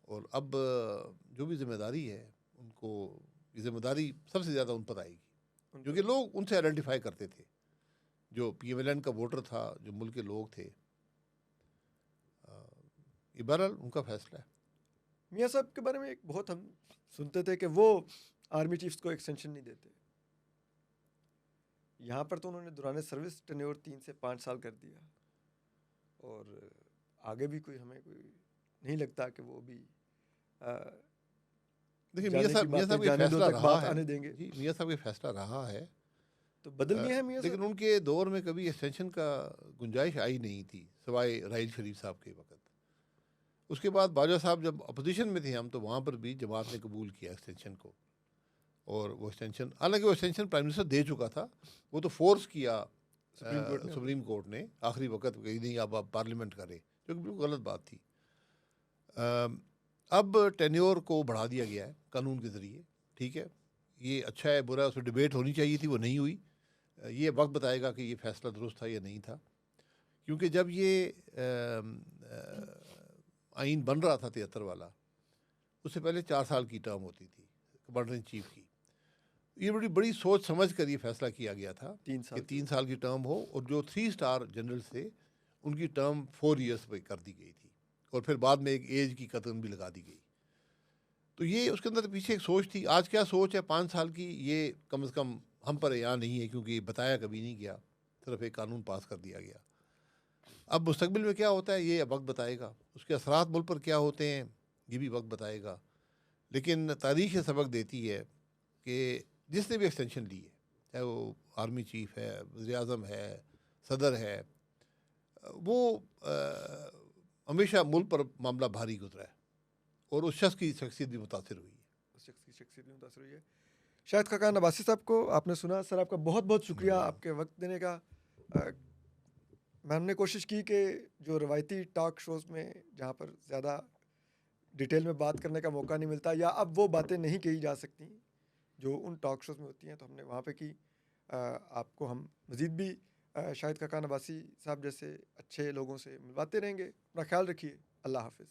और अब जो भी जिम्मेदारी है उनको, ये जिम्मेदारी सबसे ज़्यादा उन पर आएगी, क्योंकि लोग उनसे आइडेंटिफाई करते थे। जो PMLN का वोटर था, जो मुल्क के लोग थे, ये बहरहाल उनका फैसला है। मियाँ साहब के बारे में एक बहुत हम सुनते थे कि वो आर्मी चीफ्स को एक्सटेंशन नहीं देते। यहाँ पर तो उन्होंने दौरान सर्विस टेन्योर 3 से 5 साल कर दिया, और आगे भी कोई हमें कोई नहीं लगता कि वो भी देखिए जाने मियाँ की साहब बातें ये जाने दो फैसला तक रहा बात है आने देंगे। जी, मियाँ साहब ये फैसला रहा है, तो बदल गया है मियाँ लेकिन साहब। उनके दौर में कभी एक्सटेंशन का गुंजाइश आई नहीं थी, सिवाय राहिल शरीफ साहब के वक्त। उसके बाद बाजवा साहब जब अपोजिशन में थे हम, तो वहाँ पर भी जमात ने कबूल किया एक्सटेंशन को, और वो एक्सटेंशन, हालांकि वो एक्सटेंशन प्राइम मिनिस्टर दे चुका था, वो तो फोर्स किया सुप्रीम कोर्ट ने आखिरी वक्त कही नहीं अब आप पार्लियामेंट करें, जो कि बिल्कुल गलत बात थी। अब टेन्योर को बढ़ा दिया गया है कानून के ज़रिए, ठीक है, ये अच्छा है बुरा है, उसमें डिबेट होनी चाहिए थी, वो नहीं हुई। ये वक्त बताएगा कि ये फैसला दुरुस्त था या नहीं था, क्योंकि जब ये आइन बन रहा था 73 वाला, उससे पहले 4 साल की टर्म होती थी कमांडर इन चीफ की। ये बड़ी बड़ी सोच समझ कर ये फैसला किया गया था 3 साल कि 3 साल की टर्म हो, और जो 3 स्टार जनरल से उनकी टर्म 4 ईयर्स पर कर दी गई थी, और फिर बाद में एक एज की कतन भी लगा दी गई। तो ये उसके अंदर पीछे एक सोच थी। आज क्या सोच है 5 साल की, ये कम से कम हम पर यहाँ नहीं है, क्योंकि बताया कभी नहीं गया, सिर्फ एक कानून पास कर दिया गया। अब मुस्तकबिल में क्या होता है ये वक्त बताएगा, उसके असरात मुल्क पर क्या होते हैं ये भी वक्त बताएगा। लेकिन तारीख़ सबक देती है कि जिसने भी एक्सटेंशन ली है, चाहे वो आर्मी चीफ है, वज़ीर-ए-आज़म है, सदर है, वो हमेशा मुल्क पर मामला भारी गुजरा है, और उस शख्स की शख्सियत भी मुतासिर हुई है। उस शख्स की शख्सियत भी मुतासर हुई है। शाहिद खाकान अब्बासी साहब को आपने सुना, सर आपका बहुत बहुत शुक्रिया आपके वक्त देने का। हमने कोशिश की कि जो रवायती टॉक शोज़ में जहाँ पर ज़्यादा डिटेल में बात करने का मौका नहीं मिलता, या अब वो बातें नहीं कही जा सकती जो उन टॉक शोज़ में होती हैं, तो हमने वहाँ पे की। आपको हम मज़ीद भी शाहिद खाकान अब्बासी साहब जैसे अच्छे लोगों से मिलवाते रहेंगे। अपना ख्याल रखिए। अल्लाह हाफ़िज़।